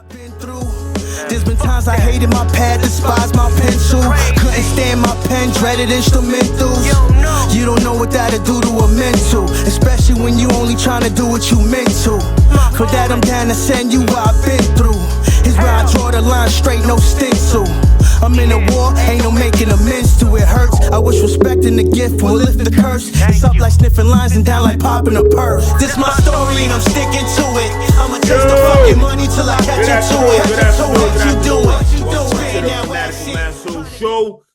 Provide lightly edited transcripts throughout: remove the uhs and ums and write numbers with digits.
Been through. There's been times I hated my pad, despised my pencil. Couldn't stand my pen, dreaded instrumentals. You don't know what that'll do to a mental, especially when you only trying to do what you meant to. For that I'm down to send you what I've been through. Here's where I draw the line straight, no stencil. I'm in a war, ain't no making amends to it. Hurts, I wish respecting the gift will lift the curse. It's up like sniffing lines and down like popping a purse. This my story and I'm sticking to it. I'ma taste the fucking money till I catch you to it. So what you doing? Massholes show,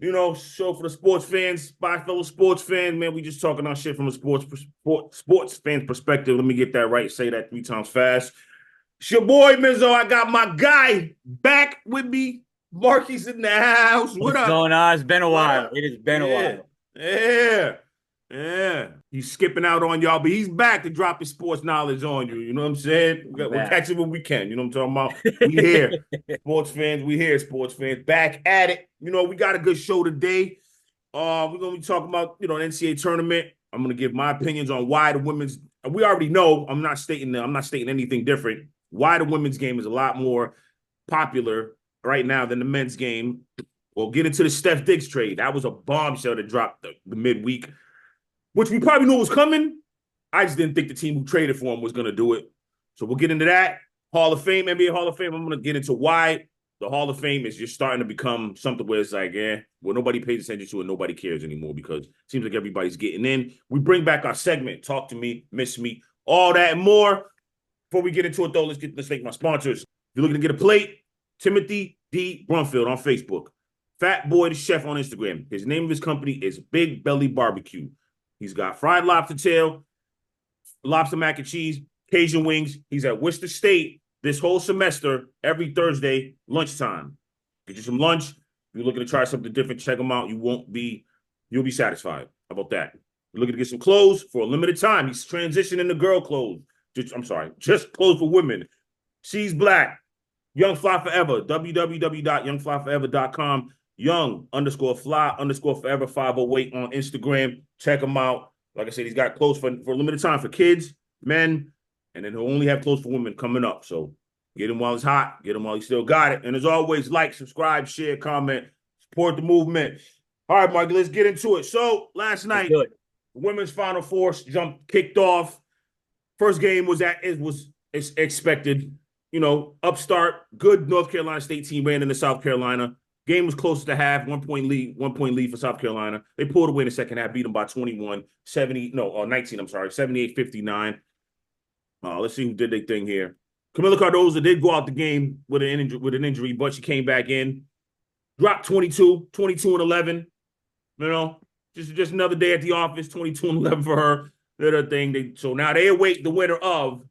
you know, show for the sports fans, by fellow sports fans, man. We just talking our shit from a sports fan perspective. Let me get that right. Say that 3 times fast. It's your boy Mizzo. I got my guy back with me. Marky's in the house. What What's up? going on? It's been a while. It has been a while. Yeah. He's skipping out on y'all, but he's back to drop his sports knowledge on you. You know what I'm saying? We'll catch it when we can. You know what I'm talking about? We here. Sports fans, we here, sports fans. Back at it. You know, we got a good show today. We're going to be talking about, you know, an NCAA tournament. I'm going to give my opinions on why the women's, we already know, I'm not stating anything different, why the women's game is a lot more popular right now than the men's game. We'll get into the Steph Diggs trade. That was a bombshell that dropped the midweek, which we probably knew was coming. I just didn't think the team who traded for him was going to do it. So we'll get into that. Hall of Fame, NBA Hall of Fame. I'm going to get into why the Hall of Fame is just starting to become something where it's like, well, nobody pays attention to it. Nobody cares anymore because it seems like everybody's getting in. We bring back our segment, Talk to Me, Miss Me, all that and more. Before we get into it, though, let's thank my sponsors. If you're looking to get a plate, Timothy D. Brumfield on Facebook. Fat Boy the Chef on Instagram. His name of his company is Big Belly Barbecue. He's got fried lobster tail, lobster mac and cheese, Cajun wings. He's at Worcester State this whole semester, every Thursday, lunchtime. Get you some lunch. If you're looking to try something different, check him out. You'll be satisfied. How about that? You're looking to get some clothes for a limited time. He's transitioning to girl clothes. Just clothes for women. She's black. Young Fly Forever, www.youngflyforever.com. Young_fly_forever 508 on Instagram. Check him out. Like I said, he's got clothes for a limited time for kids, men, and then he'll only have clothes for women coming up. So get him while it's hot. Get him while he still got it. And as always, like, subscribe, share, comment, support the movement. All right, Mark, let's get into it. So last night, the women's Final Four kicked off. First game was expected. You know, upstart, good North Carolina State team ran into South Carolina. Game was close to half, 1 point lead for South Carolina. They pulled away in the second half, beat them by 19, 78-59. Let's see who did their thing here. Camila Cardozo did go out the game with an injury, but she came back in. Dropped 22 and 11. You know, just another day at the office, 22 and 11 for her. Did her thing. So now they await the winner of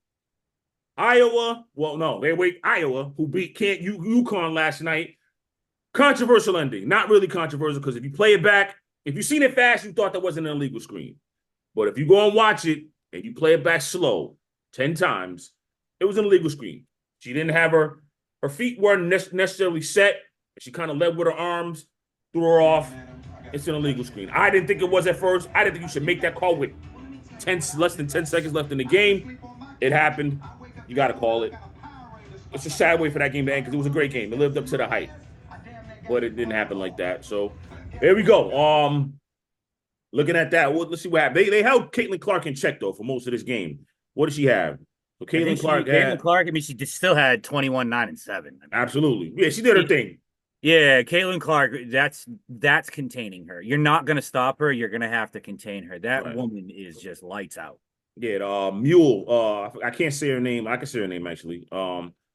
Iowa. Well, no, they await Iowa, who beat UConn last night. Controversial ending. Not really controversial because if you play it back, if you've seen it fast, you thought that wasn't an illegal screen. But if you go and watch it and you play it back slow 10 times, it was an illegal screen. She didn't have her feet weren't necessarily set. She kind of led with her arms, threw her off. It's an illegal screen. I didn't think it was at first. I didn't think you should make that call with less than 10 seconds left in the game. It happened. You got to call it. It's a sad way for that game to end because it was a great game. It lived up to the hype. But it didn't happen like that. So there we go. Looking at that, let's see what happened. They held Caitlin Clark in check, though, for most of this game. What did she have? So Caitlin Clark, I mean, she still had 21, 9, and 7. I mean, absolutely. Yeah, she did her thing. Yeah, Caitlin Clark, that's containing her. You're not going to stop her. You're going to have to contain her. That woman is just lights out. Yeah, Mule. I can't say her name. I can say her name, actually.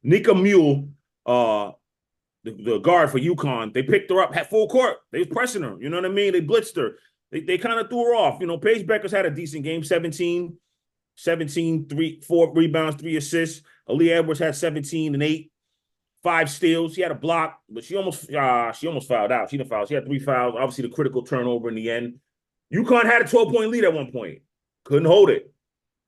Nika Mule, the guard for UConn, they picked her up, had full court. They was pressing her. You know what I mean? They blitzed her. They kind of threw her off. You know, Paige Beckers had a decent game, 17, 4 rebounds, 3 assists. Aaliyah Edwards had 17 and 8, 5 steals. She had a block, but she almost fouled out. She didn't foul. She had 3 fouls. Obviously, the critical turnover in the end. UConn had a 12-point lead at one point. Couldn't hold it.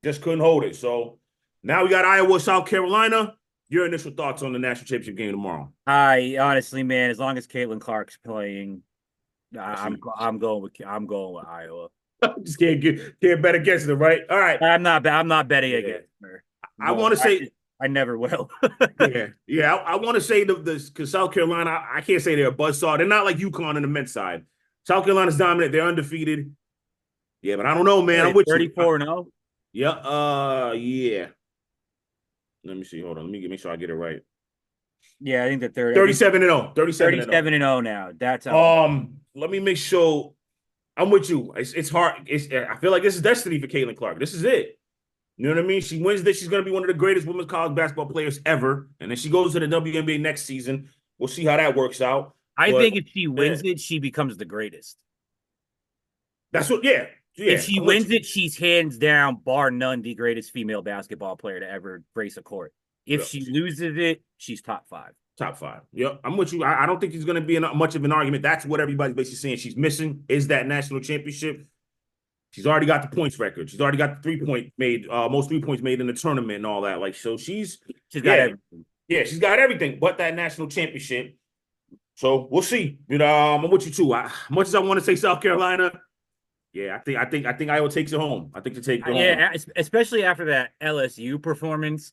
Just couldn't hold it. So now we got Iowa, South Carolina. Your initial thoughts on the national championship game tomorrow? I honestly, man, as long as Caitlin Clark's playing, I'm going with Iowa. Just can't bet against them, right? All right. I'm not betting against her. I want to say I never will. Yeah. I want to say because South Carolina, I can't say they're a buzzsaw. They're not like UConn on the men's side. South Carolina's dominant. They're undefeated. Yeah, but I don't know, man. I'm with 34-0. Yeah. Let me see. Hold on. Let me make sure I get it right. Yeah, I think that they're 37-0. 37-0 now. That's let me make sure. I'm with you. It's hard. I feel like this is destiny for Caitlin Clark. This is it. You know what I mean? She wins this. She's going to be one of the greatest women's college basketball players ever. And then she goes to the WNBA next season. We'll see how that works out. I think if she wins it, she becomes the greatest. That's what, yeah. If she wins it, she's hands down, bar none, the greatest female basketball player to ever grace a court. If she loses it, she's top 5. Top 5. Yep, I'm with you. I don't think there's going to be much of an argument. That's what everybody's basically saying she's missing is that national championship. She's already got the points record. She's already got the 3-point made, most 3 points made in the tournament and all that. Like, so she's got everything. Yeah, she's got everything but that national championship. So we'll see. You know, I'm with you too. As much as I want to say South Carolina, yeah, I think Iowa takes it home. I think to take it home. Yeah, especially after that LSU performance.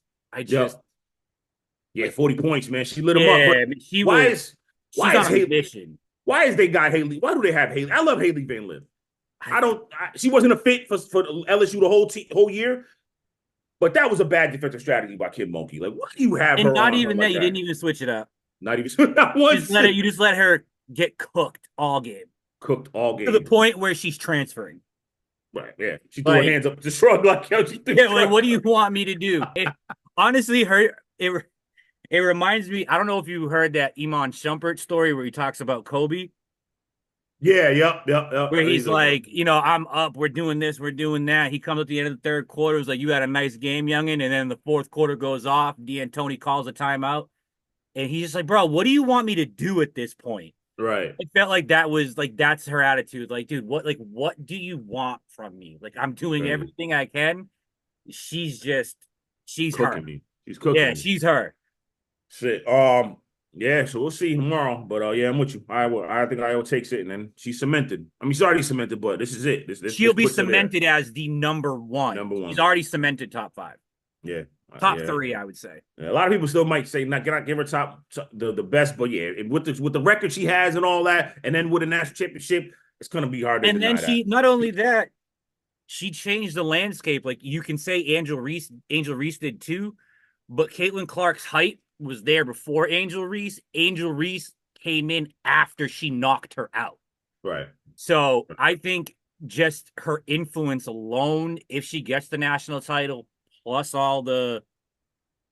Yeah, 40 points, man. She lit them up. But why is Haley? Why is they got Haley? Why do they have Haley? I love Haley Van Lith. She wasn't a fit for LSU the whole year, but that was a bad defensive strategy by Kim Mulkey. Like, what do you have? And not even that, you didn't even switch it up. Not even not once. You just let her get cooked all game. Cooked all game to the point where she's transferring. Right? Yeah, she threw her hands up to shrug like like, what do you want me to do? Honestly, it reminds me. I don't know if you heard that Iman Shumpert story where he talks about Kobe. Yeah, yep. Where he's like, I'm up, we're doing this, we're doing that. He comes at the end of the third quarter, was like, you had a nice game, youngin', and then the fourth quarter goes off. D'Antoni calls a timeout, and he's just like, bro, what do you want me to do at this point? Right. It felt like that's her attitude. Like, dude, what do you want from me? Like, I'm doing everything I can. She's cooking her. Me. She's cooking. Yeah, me. She's her. Shit. Yeah, so we'll see tomorrow. But yeah, I'm with you. I think Iowa takes it, and then she's cemented. I mean, she's already cemented, but this is it. She'll be cemented as the number one. She's already cemented top 5. Yeah. Top 3, I would say. Yeah, a lot of people still might say not give her the best, but yeah, with the record she has and all that, and then with a national championship, it's gonna be hard to deny that. And then not only that, she changed the landscape. Like, you can say Angel Reese did too, but Caitlin Clark's height was there before Angel Reese. Angel Reese came in after she knocked her out. Right. So I think just her influence alone, if she gets the national title, plus all the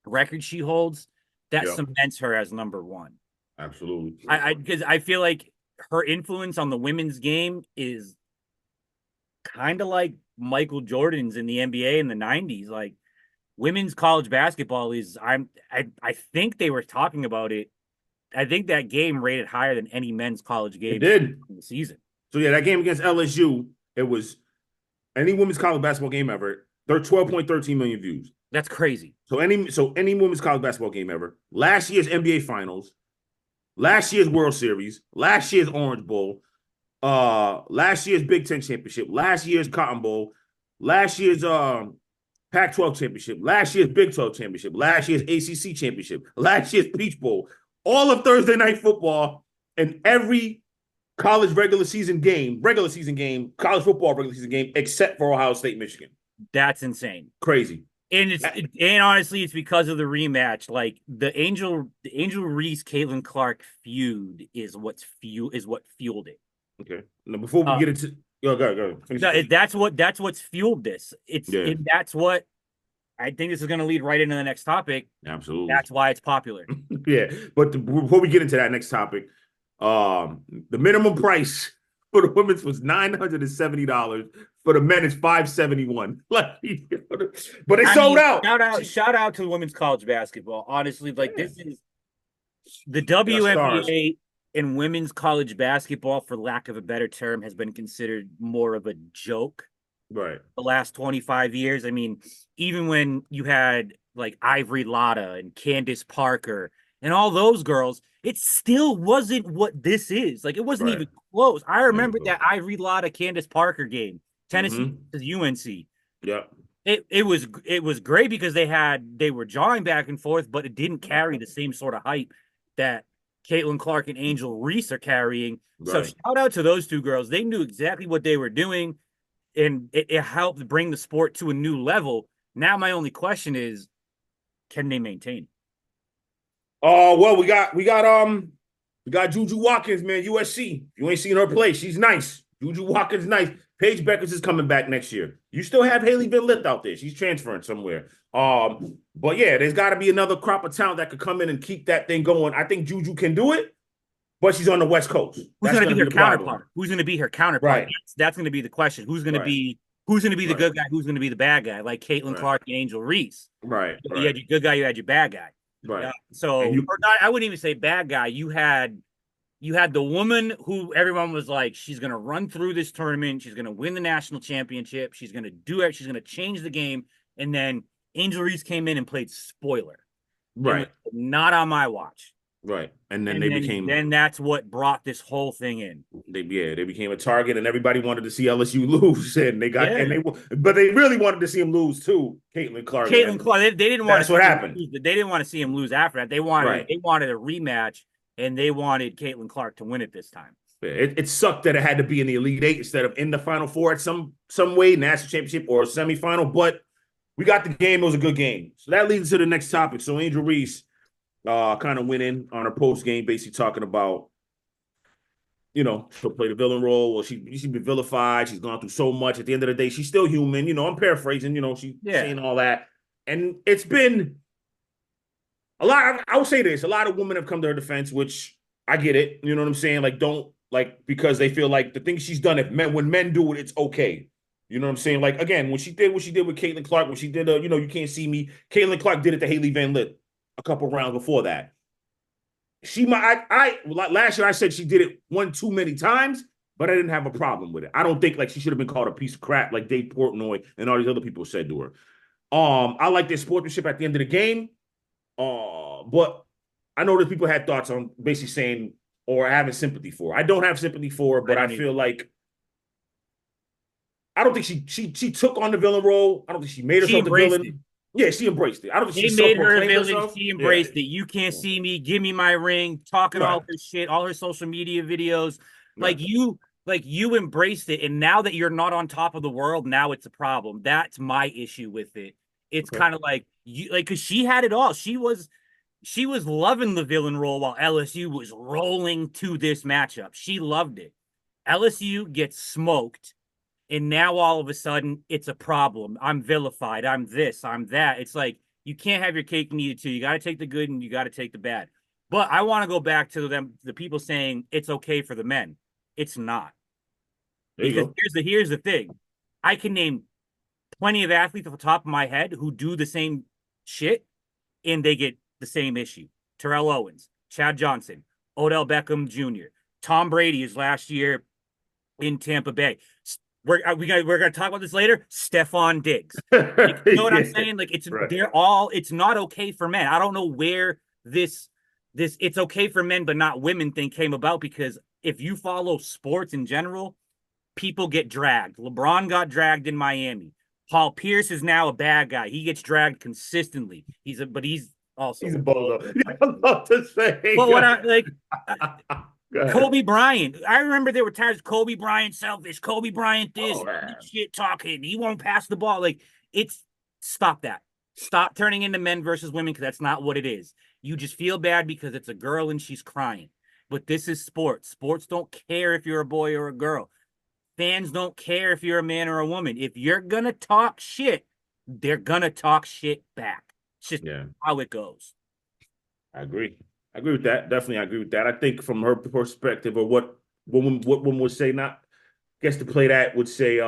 records she holds, that cements her as number 1. Absolutely. Because I feel like her influence on the women's game is kind of like Michael Jordan's in the NBA in the 90s. Like, women's college basketball is, I think they were talking about it. I think that game rated higher than any men's college game in the season. So yeah, that game against LSU, it was any women's college basketball game ever. They're 12.13 million views. That's crazy. So any women's college basketball game ever. Last year's NBA Finals, last year's World Series, last year's Orange Bowl, last year's Big Ten Championship, last year's Cotton Bowl, last year's Pac-12 Championship, last year's Big 12 Championship, last year's ACC Championship, last year's Peach Bowl, all of Thursday Night Football, and every college regular season game, college football regular season game, except for Ohio State, Michigan. That's insane. Crazy. And honestly, it's because of the rematch. Like, the Angel Reese Caitlin Clark feud is what fueled it. Okay. Now, before we get into go. That's what's fueled this. That's what I think this is going to lead right into the next topic. Absolutely. That's why it's popular. Yeah, but before we get into that next topic, the minimum price for the women's was $970. For the men, it's $571. Like, but it sold out. Shout out to women's college basketball. Honestly, this is the WNBA and women's college basketball, for lack of a better term, has been considered more of a joke. Right. The last 25 years. I mean, even when you had like Ivory Lotta and Candace Parker and all those girls, it still wasn't what this is. Like, it wasn't even close. I remember that Ivory Lotta Candace Parker game, Tennessee to UNC. Yeah. It was great because they were jawing back and forth, but it didn't carry the same sort of hype that Caitlin Clark and Angel Reese are carrying. So Right. shout out to those two girls. They knew exactly what they were doing, and it helped bring the sport to a new level. Now my only question is, can they maintain? Oh, well, we got Juju Watkins, man, USC. You ain't seen her play. She's nice. Juju Watkins, nice. Paige Beckers is coming back next year. You still have Haley Van Lith out there. She's transferring somewhere. But yeah, there's got to be another crop of talent that could come in and keep that thing going. I think Juju can do it, but she's on the West Coast. Who's going to be her counterpart? Who's going to be her counterpart? Right. That's going to be the question. Who's going to be the good guy? Who's going to be the bad guy? Like Caitlin Clark and Angel Reese. Right. You had your good guy. You had your bad guy. Right. I wouldn't even say bad guy. You had the woman who everyone was like, she's going to run through this tournament. She's going to win the national championship. She's going to do it. She's going to change the game. And then Angel Reese came in and played spoiler. Right. Not on my watch. Right. And then then that's what brought this whole thing in. They became a target, and everybody wanted to see LSU lose, and but they really wanted to see him lose too. Caitlin Clark. They didn't want. That's what happened. They didn't want to see him lose after that. They wanted a rematch, and they wanted Caitlin Clark to win it this time. It sucked that it had to be in the Elite Eight instead of in the Final Four at some way, national championship or semifinal. But we got the game. It was a good game. So that leads to the next topic. So Angel Reese kind of went in on her post game, basically talking about, she'll play the villain role. Well, she's been vilified. She's gone through so much. At the end of the day, she's still human. I'm paraphrasing. She's saying all that, and it's been a lot. I would say this: a lot of women have come to her defense, which I get it. You know what I'm saying? Because they feel like the things she's done, when men do it, it's okay. You know what I'm saying? Like, again, when she did what she did with Caitlin Clark, when she did, you can't see me. Caitlin Clark did it to Haley Van Lith a couple rounds before that. Last year I said she did it one too many times, but I didn't have a problem with it. I don't think she should have been called a piece of crap like Dave Portnoy and all these other people said to her. I like their sportsmanship at the end of the game. But I know that people had thoughts on basically saying or having sympathy for her. I don't have sympathy for her, but I feel like I don't think she took on the villain role. I don't think she made herself the villain. Yeah, she embraced it. I don't think she made her a villain. She embraced it. You can't see me. Give me my ring. Talking all her shit, all her social media videos. Like you embraced it, and now that you're not on top of the world, now it's a problem. That's my issue with it. It's kind of like because she had it all. She was loving the villain role while LSU was rolling to this matchup. She loved it. LSU gets smoked. And now all of a sudden it's a problem. I'm vilified. I'm this, I'm that. It's like you can't have your cake and eat it too. You got to take the good and you got to take the bad. But I want to go back to the people saying it's okay for the men. It's not. Because here's the thing. I can name plenty of athletes off the top of my head who do the same shit and they get the same issue. Terrell Owens, Chad Johnson, Odell Beckham Jr., Tom Brady is last year in Tampa Bay. We're gonna talk about this later. Stephon Diggs. You know what I'm saying? Like it's not okay for men. I don't know where this it's okay for men but not women thing came about, because if you follow sports in general, people get dragged. LeBron got dragged in Miami. Paul Pierce is now a bad guy. He gets dragged consistently. He's a bozo. I love to say. But Kobe Bryant. I remember there were times Kobe Bryant selfish. Kobe Bryant this shit talking. He won't pass the ball. Stop that. Stop turning into men versus women, because that's not what it is. You just feel bad because it's a girl and she's crying. But this is sports. Sports don't care if you're a boy or a girl. Fans don't care if you're a man or a woman. If you're gonna talk shit, they're gonna talk shit back. It's just how it goes. I agree with that. Definitely, I agree with that. I think from her perspective, or what women would say, not I guess to play that would say,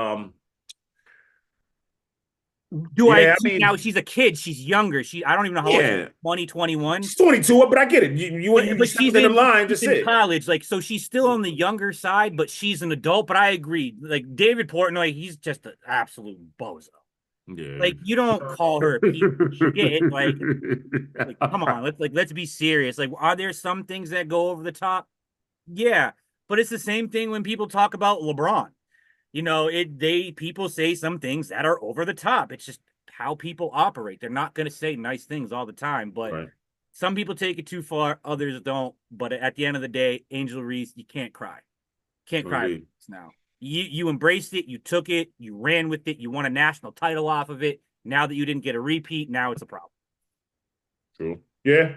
now she's a kid. She's younger. I don't even know how old she is. 20, 21. She's 22, but I get it. You she's in line to sit. College, so she's still on the younger side, but she's an adult. But I agree. Like David Portnoy, he's just an absolute bozo. Yeah. You don't call her a piece of shit. Come on, let's be serious. Are there some things that go over the top? Yeah, but it's the same thing when people talk about LeBron. People say some things that are over the top. It's just how people operate. They're not going to say nice things all the time, but Right. some people take it too far, others don't. But at the end of the day, Angel Reese, you can't cry. Can't cry Indeed. now. You embraced it, you took it, you ran with it, you won a national title off of it. Now that you didn't get a repeat, now it's a problem. True. Yeah.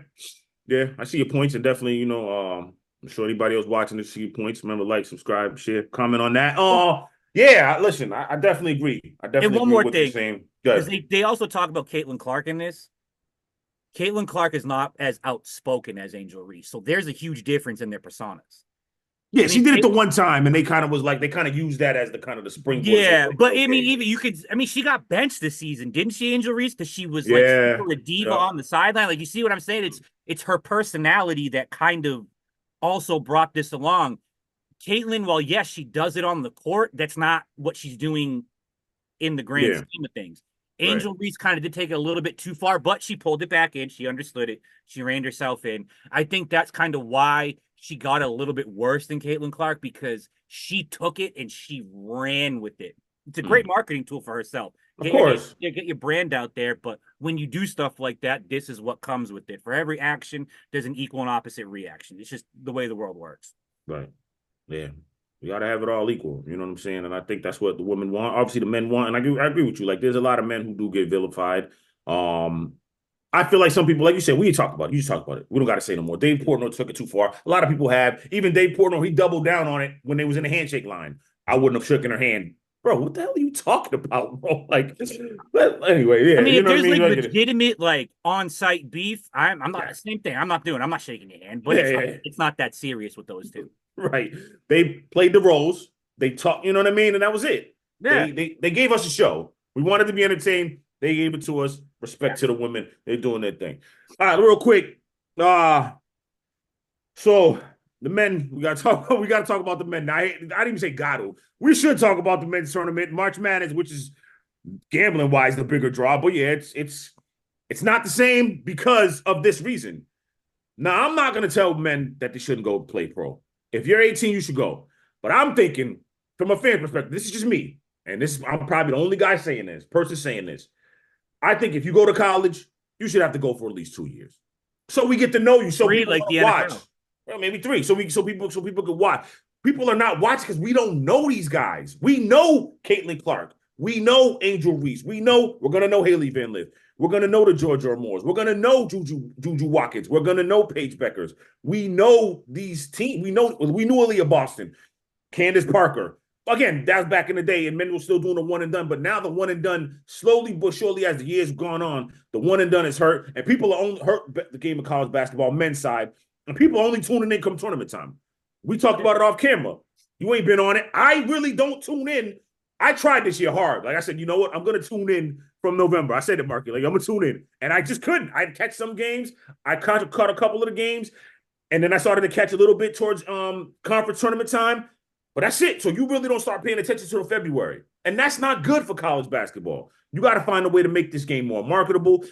Yeah. I see your points, and definitely, I'm sure anybody else watching this see your points. Remember, like, subscribe, share, comment on that. Oh, yeah. Listen, I definitely agree. I And definitely one agree more with what you're thing, saying. because Good. they also talk about Caitlin Clark in this. Caitlin Clark is not as outspoken as Angel Reese, so there's a huge difference in their personas. Yeah, I she mean, did it the one time, and they kind of used that as the kind of the springboard. yeah, but I mean, Okay. even you could. I mean, she got benched this season, didn't she, Angel Reese? Because she was like Yeah. super a diva Yeah. on the sideline. Like, you see what I'm saying? It's her personality that kind of also brought this along. Caitlin, while yes, she does it on the court, that's not what she's doing in the grand Yeah. scheme of things. Right. Angel Reese kind of did take it a little bit too far, but she pulled it back in. She understood it. She reined herself in. I think that's kind of why she got a little bit worse than Caitlin Clark, because she took it and she ran with it. It's a great marketing tool for herself. Of course. Get your brand out there, but when you do stuff like that, this is what comes with it. For every action, there's an equal and opposite reaction. It's just the way the world works. Right. Yeah. We gotta have it all equal. You know what I'm saying? And I think that's what the women want. Obviously, the men want, and I agree with you. Like, there's a lot of men who do get vilified. I feel like some people, like you said, we talk about it. You just talk about it. We don't got to say no more. Dave Portnoy took it too far. A lot of people have. Even Dave Portnoy, he doubled down on it when they was in the handshake line. I wouldn't have shook in her hand. Bro, what the hell are you talking about, bro? Like, but anyway, yeah. I mean, You if know what I there's mean? like Like, legitimate like on-site beef, I'm not yeah. same thing. I'm not shaking your hand, but Yeah. it's not that serious with those two. Right. They played the roles. They talked, you know what I mean? And that was it. Yeah. They gave us a show. We wanted to be entertained. They gave it to us. Respect to the women. They're doing their thing. All right, real quick. So the men, we gotta talk about the men. Now, I didn't even say Gatto. We should talk about the men's tournament. March Madness, which is gambling wise the bigger draw. But yeah, it's not the same because of this reason. Now, I'm not gonna tell men that they shouldn't go play pro. If you're 18, you should go. But I'm thinking, from a fan perspective, this is just me. And I'm probably the only guy saying this, person saying this. I think if you go to college, you should have to go for at least 2 years. So we get to know you. So Three, people like the watch. NFL. Well, maybe 3. So people can watch. People are not watching because we don't know these guys. We know Caitlin Clark. We know Angel Reese. We're gonna know Haley Van Lith. We're gonna know the Georgia Moores. We're gonna know Juju Watkins. We're gonna know Paige Beckers. We know these teams. We knew Aaliyah Boston, Candace Parker. Again, that's back in the day, and men were still doing the one and done. But now the one and done, slowly but surely, as the years gone on, the one and done is hurt, and people are only hurt the game of college basketball, men's side, and people are only tuning in come tournament time. We talked about it off camera. You ain't been on it. I really don't tune in. I tried this year hard. Like I said, you know what? I'm gonna tune in from November. I said it, Marky. Like, I'm gonna tune in, and I just couldn't. I'd catch some games. I caught a couple of the games, and then I started to catch a little bit towards conference tournament time. But that's it. So you really don't start paying attention until February. And that's not good for college basketball. You got to find a way to make this game more marketable.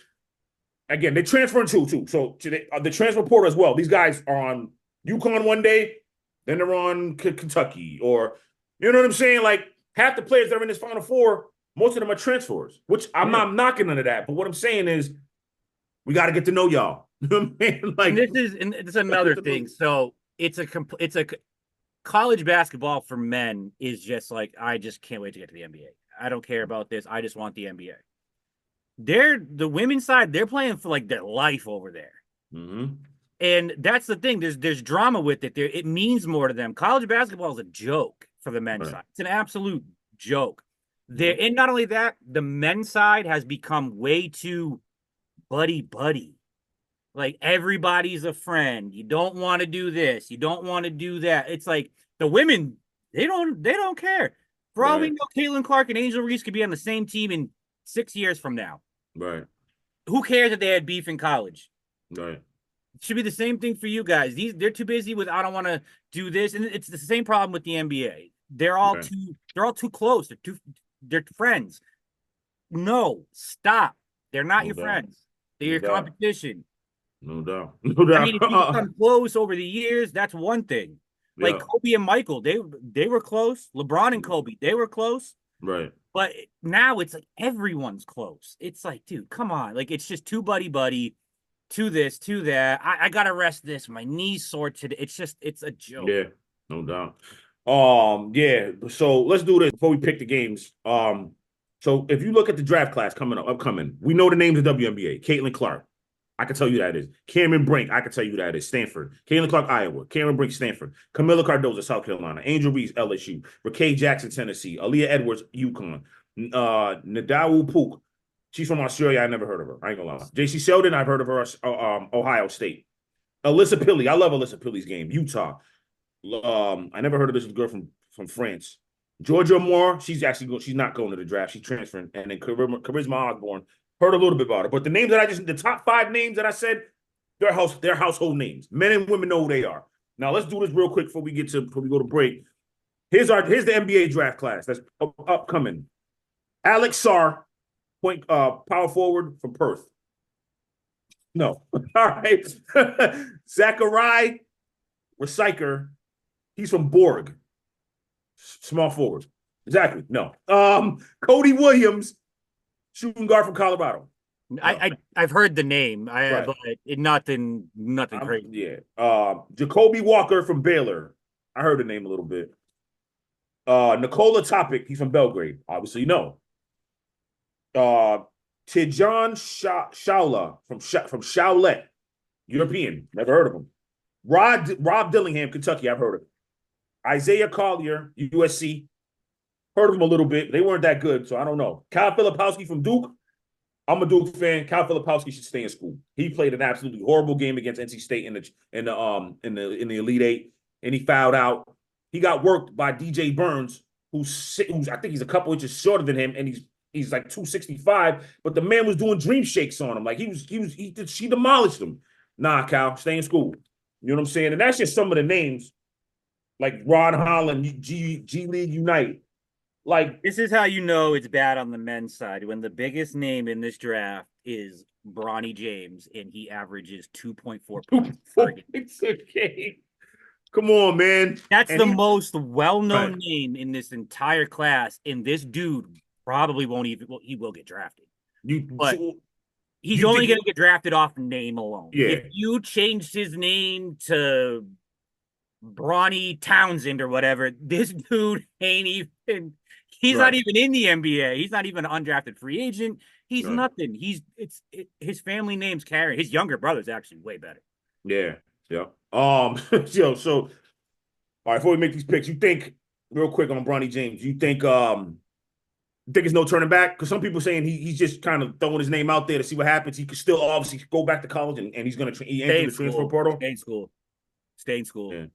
Again, they're transferring too. So the transfer portal as well. These guys are on UConn one day, then they're on Kentucky. Or, you know what I'm saying? Like, half the players that are in this Final Four, most of them are transfers, which I'm not knocking into that. But what I'm saying is we got to get to know y'all. You know what I mean? Like, And this is another thing. So it's a college basketball for men is just like, I just can't wait to get to the NBA. I don't care about this. I just want the NBA. The women's side, they're playing for like their life over there. Mm-hmm. And that's the thing. There's drama with it. It means more to them. College basketball is a joke for the men's side. It's an absolute joke. And not only that, the men's side has become way too buddy. Like, everybody's a friend. You don't want to do this. You don't want to do that. It's like the women, they don't care. For all we know, Caitlin Clark and Angel Reese could be on the same team in 6 years from now. Right. Who cares if they had beef in college? Right. It should be the same thing for you guys. They're too busy with, I don't want to do this. And it's the same problem with the NBA. They're all too close. They're friends. No, stop. They're not your friends. They're your competition. No doubt. I mean, if you become close over the years, that's one thing. Like Yeah. Kobe and Michael, they were close. LeBron and Kobe, they were close. Right. But now it's like everyone's close. It's like, dude, come on. Like it's just too buddy to this, to that. I gotta rest this. My knee's sore today. It's a joke. Yeah, no doubt. Yeah. So let's do this before we pick the games. So if you look at the draft class upcoming, we know the names of WNBA. Caitlin Clark, I can tell you that is. Cameron Brink, I can tell you that is. Stanford. Caitlin Clark, Iowa. Cameron Brink, Stanford. Camila Cardozo, South Carolina. Angel Reese, LSU. Raquel Jackson, Tennessee. Aaliyah Edwards, UConn. Nadawu Pook, she's from Australia. I never heard of her. I ain't gonna lie. JC Sheldon, I've heard of her. Ohio State. Alyssa Pilley, I love Alyssa Pilley's game. Utah. I never heard of this girl from France. Georgia Moore, she's not going to the draft. She's transferring. And then Charisma Osborne, heard a little bit about her. But the names that the top 5 names that I said, they're household names. Men and women know who they are. Now let's do this real quick before we go to break. Here's the NBA draft class that's upcoming. Alex Sarr, power forward from Perth. No. All right. Zachariah Recyker. He's from Borg. Small forward. Exactly. No. Cody Williams, shooting guard from Colorado. No. I've heard the name. But nothing crazy. Yeah. Jacoby Walker from Baylor. I heard the name a little bit. Nikola Topic, he's from Belgrade. Obviously, no. Tijan Shaula from Charlotte, European. Never heard of him. Rob Dillingham, Kentucky. I've heard of him. Isaiah Collier, USC. Heard of him a little bit. They weren't that good, so I don't know. Kyle Filipowski from Duke. I'm a Duke fan. Kyle Filipowski should stay in school. He played an absolutely horrible game against NC State in the Elite Eight, and he fouled out. He got worked by DJ Burns, who's I think he's a couple inches shorter than him, and he's like 265. But the man was doing dream shakes on him, like she demolished him. Nah, Kyle, stay in school. You know what I'm saying? And that's just some of the names, like Ron Holland, G League Unite. Like, this is how you know it's bad on the men's side, when the biggest name in this draft is Bronny James and he averages 2.4 points per game. Come on, man. That's the most well-known name in this entire class, and this dude probably he will get drafted. He's only going to get drafted off name alone. Yeah. If you changed his name to Bronny Townsend or whatever, this dude ain't even... He's not even in the NBA. He's not even an undrafted free agent. He's nothing. His family name's carrying. His younger brother's actually way better. Yeah. So all right, before we make these picks, you think real quick on Bronny James, you think there's no turning back? Because some people saying he's just kind of throwing his name out there to see what happens. He could still obviously go back to college and he's going to enter the transfer portal. Stay in school. Yeah.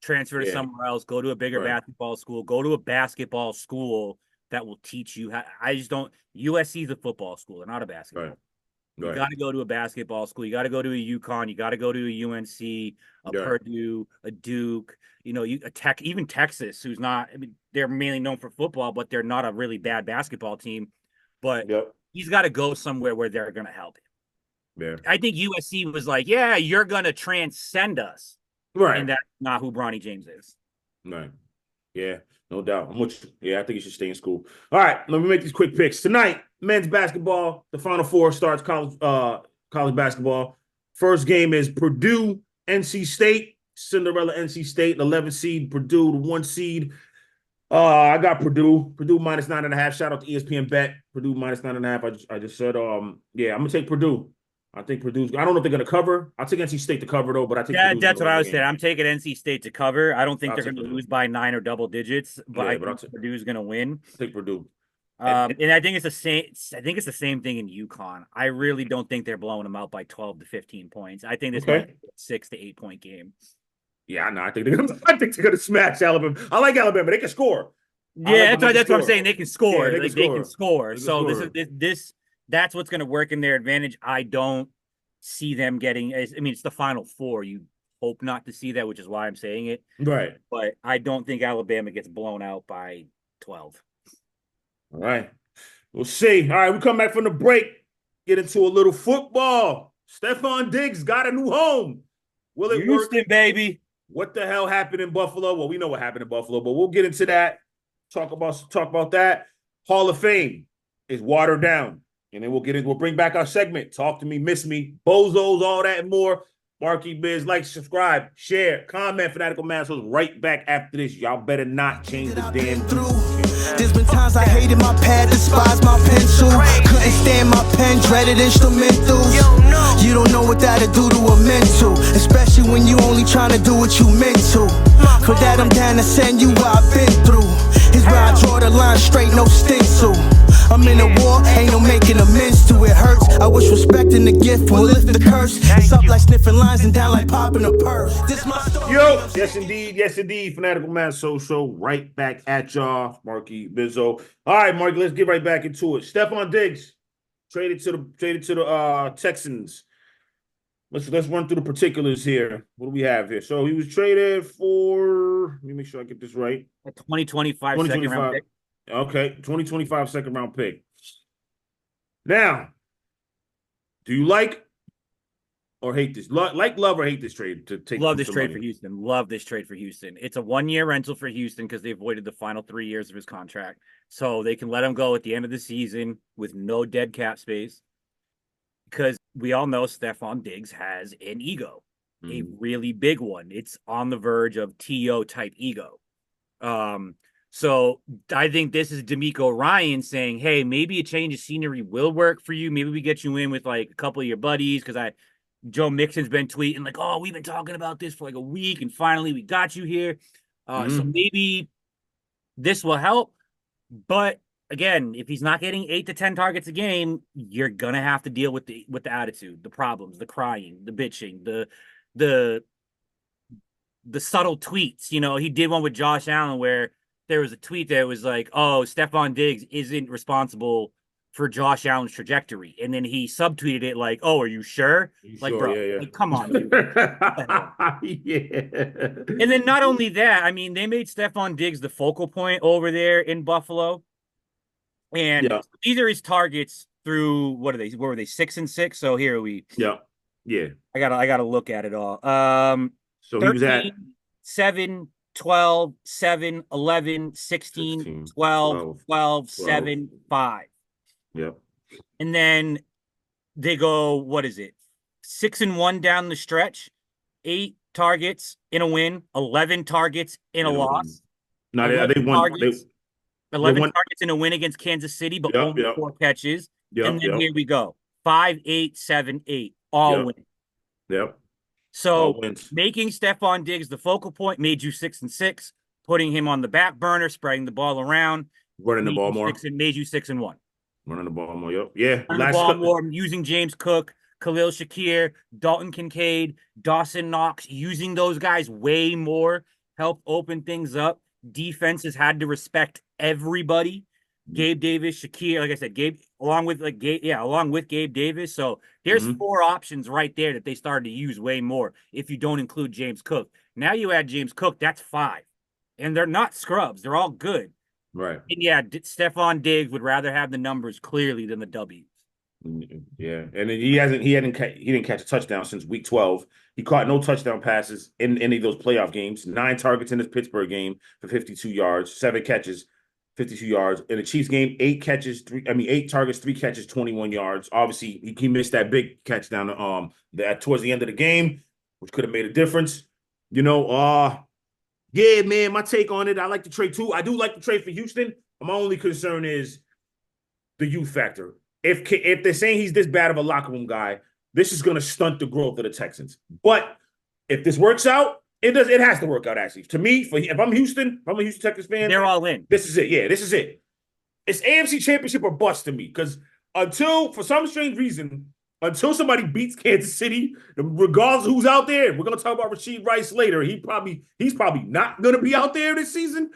Transfer to somewhere else, go to a bigger basketball school, go to a basketball school that will teach you how. USC is a football school, they're not a basketball. You got to go to a basketball school. You got to go to a UConn. You got to go to a UNC, a Purdue, a Duke, a Tech, even Texas, who's not, they're mainly known for football, but they're not a really bad basketball team. But he's got to go somewhere where they're going to help him. Yeah. I think USC was like, yeah, you're going to transcend us. Right. And that's not who Bronny James is. Right. Yeah, no doubt. I think you should stay in school. All right, let me make these quick picks. Tonight, men's basketball, the Final Four starts college basketball. First game is Purdue, NC State, Cinderella NC State, the 11th seed, Purdue, the 1 seed. I got Purdue minus 9.5. Shout out to ESPN Bet. Purdue minus 9.5. I just said, I'm going to take Purdue. I think Purdue's. I don't know if they're going to cover. I'll take NC State to cover though, but I think that's what I was saying. I'm taking NC State to cover. I don't think they're going to lose by 9 or double digits, but I think Purdue's going to win. I think Purdue. And I think it's the same. I think it's the same thing in UConn. I really don't think they're blowing them out by 12 to 15 points. I think this might be a 6 to 8 point game. Yeah, no, I think they're going to smash Alabama. I like Alabama. They can score. Yeah, that's what I'm saying. They can score. They can score. So that's what's going to work in their advantage. I don't see them getting. It's the Final Four. You hope not to see that, which is why I'm saying it. Right. But I don't think Alabama gets blown out by 12. All right. We'll see. All right, we come back from the break. Get into a little football. Stephon Diggs got a new home. Will it Houston, work? baby. What the hell happened in Buffalo? Well, we know what happened in Buffalo, but we'll get into that. Talk about that. Hall of Fame is watered down. And then we'll bring back our segment. Talk to me, miss me, bozos, all that and more. Marky Biz, like, subscribe, share, comment, Fanatical Massholes right back after this. Y'all better not change the damn through. There's been times I hated my pad, despised my pencil. Couldn't stand my pen, dreaded instrumentals. You don't know what that'll do to a mental, especially when you only trying to do what you meant to. For that I'm down to send you what I've been through. Here's where I draw the line straight, no stencil. I'm in a war, ain't no making amends to it. Hurts. I wish respecting the gift will lift the curse. It's up like sniffing lines and down like popping a purse. This my story. Yo, yes indeed. Fanatical Massholes show right back at y'all. Marky Bizzo. All right, Marky, let's get right back into it. Stephon Diggs traded to the Texans. Let's run through the particulars here. What do we have here? So he was traded for. Let me make sure I get this right. A 2025 second round pick. Okay, 2025 second round pick. Now, do you like or hate this? Love or hate this trade to take? Love this trade for Houston. Love this trade for Houston. It's a 1-year rental for Houston because they avoided the final 3 years of his contract, so they can let him go at the end of the season with no dead cap space. Because we all know Stephon Diggs has an ego, a really big one. It's on the verge of TO type ego. So I think this is D'Amico Ryan saying, hey, maybe a change of scenery will work for you. Maybe we get you in with like a couple of your buddies. Because Joe Mixon's been tweeting like, oh, we've been talking about this for like a week and finally we got you here. So maybe this will help. But again, if he's not getting 8 to 10 targets a game, you're going to have to deal with the attitude, the problems, the crying, the bitching, the subtle tweets. You know, he did one with Josh Allen where there was a tweet that was like, oh, Stephon Diggs isn't responsible for Josh Allen's trajectory. And then he subtweeted it like, oh, are you sure? Like, sure? bro, Yeah. like, come on, dude. Yeah. And then not only that, I mean, they made Stephon Diggs the focal point over there in Buffalo. And these are his targets through, what were they, 6 and 6? So here we. Yeah. I gotta look at it all. So 13, he was at 7, 12, 7, 11, 16, 12, 7, 5. Yep. And then they go, what is it? 6 and 1 down the stretch, 8 targets in a win, 11 targets in a loss. No, they won. 11 targets in a win against Kansas City, but only 4 catches. And then here we go. 5, 8, 7, 8. All wins. Yep. So making Stephon Diggs the focal point made you 6 and 6. Putting him on the back burner, spreading the ball around, running the ball more, made you 6 and 1. Running the ball more, yep. Yeah. Running the ball more, using James Cook, Khalil Shakir, Dalton Kincaid, Dawson Knox, using those guys way more, help open things up. Defenses had to respect everybody. Gabe Davis, Shakir, like I said, along with Gabe Davis. So there's 4 options right there that they started to use way more if you don't include James Cook. Now you add James Cook, that's 5. And they're not scrubs. They're all good. Right. And yeah, Stephon Diggs would rather have the numbers clearly than the W's. Yeah. And then he didn't catch a touchdown since week 12. He caught no touchdown passes in any of those playoff games. 9 targets in this Pittsburgh game for 52 yards, 7 catches, 52 yards. In the Chiefs game, 8 targets, 3 catches, 21 yards. Obviously, he missed that big catch down towards the end of the game, which could have made a difference. You know, yeah, man, my take on it, I like the trade too. I do like the trade for Houston. My only concern is the youth factor. If they're saying he's this bad of a locker room guy, this is going to stunt the growth of the Texans. But if this works out, it has to work out, actually. To me, if I'm a Houston Texans fan, they're all in. This is it. Yeah, this is it. It's AFC Championship or bust to me. Because for some strange reason, until somebody beats Kansas City, regardless of who's out there, we're going to talk about Rashid Rice later. He's probably not going to be out there this season.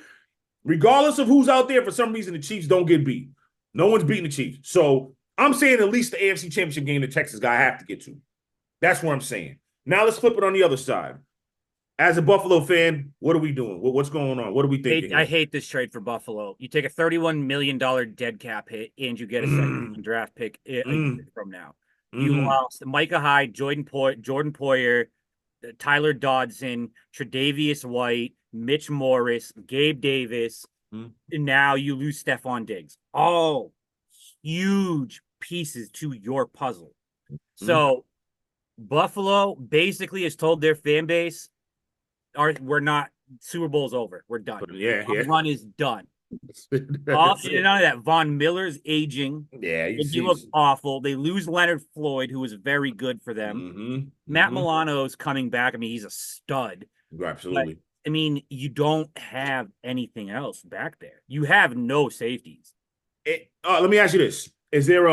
Regardless of who's out there, for some reason, the Chiefs don't get beat. No one's beating the Chiefs. So I'm saying at least the AFC Championship game the Texans guy have to get to. That's what I'm saying. Now let's flip it on the other side. As a Buffalo fan, what are we doing? What's going on? What are we thinking? I hate this trade for Buffalo. You take a $31 million dead cap hit and you get a second draft pick a year from now. You lost Micah Hyde, Jordan Poyer, Tyler Dodson, Tre'Davious White, Mitch Morris, Gabe Davis, and now you lose Stephon Diggs. All huge pieces to your puzzle. So Buffalo basically has told their fan base, we're not, Super Bowl's over. We're done. Our run is done. Also, none of that. Von Miller's aging. Yeah, he looks awful. They lose Leonard Floyd, who was very good for them. Matt Milano's coming back. I mean, he's a stud. Absolutely. But, I mean, you don't have anything else back there. You have no safeties. Let me ask you this: is there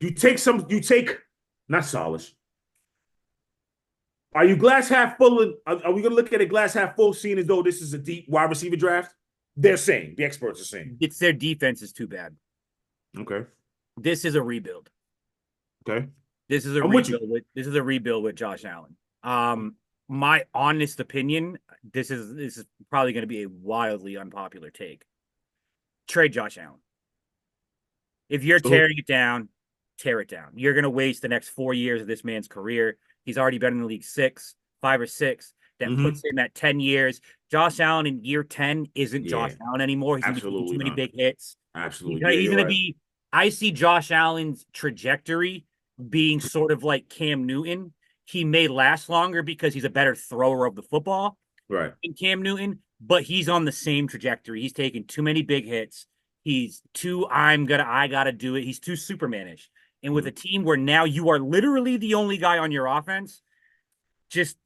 you take not solace? Are you glass half full? Are we going to look at a glass half full, seeing as though this is a deep wide receiver draft? They're saying, the experts are saying, it's their defense is too bad. Okay. This is a rebuild. Okay. This is a rebuild with Josh Allen. My honest opinion, this is probably going to be a wildly unpopular take. Trade Josh Allen. If you're tearing it down, tear it down. You're going to waste the next 4 years of this man's career. He's already been in the league 5 or 6. That puts him at 10 years. Josh Allen in year 10 isn't Josh Allen anymore. He's going to be taking too many big hits. Absolutely. He's going to be, I see Josh Allen's trajectory being sort of like Cam Newton. He may last longer because he's a better thrower of the football than Cam Newton, but he's on the same trajectory. He's taking too many big hits. He's too, I gotta do it. He's too Supermanish. And with a team where now you are literally the only guy on your offense, just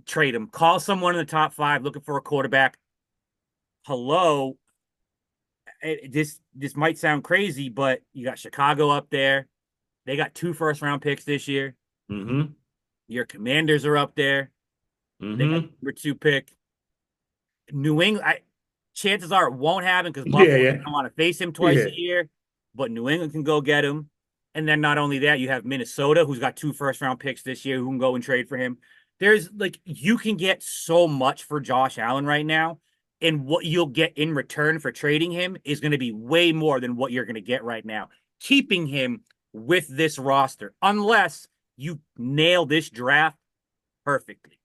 trade him. Call someone in the top 5 looking for a quarterback. Hello. This might sound crazy, but you got Chicago up there. They got 2 first-round picks this year. Your Commanders are up there. They got number 2 pick. New England, chances are it won't happen because Buffalo doesn't want to face him twice a year, but New England can go get him. And then not only that, you have Minnesota, who's got 2 first-round picks this year, who can go and trade for him. There's you can get so much for Josh Allen right now, and what you'll get in return for trading him is going to be way more than what you're going to get right now. Keeping him with this roster, unless you nail this draft perfectly.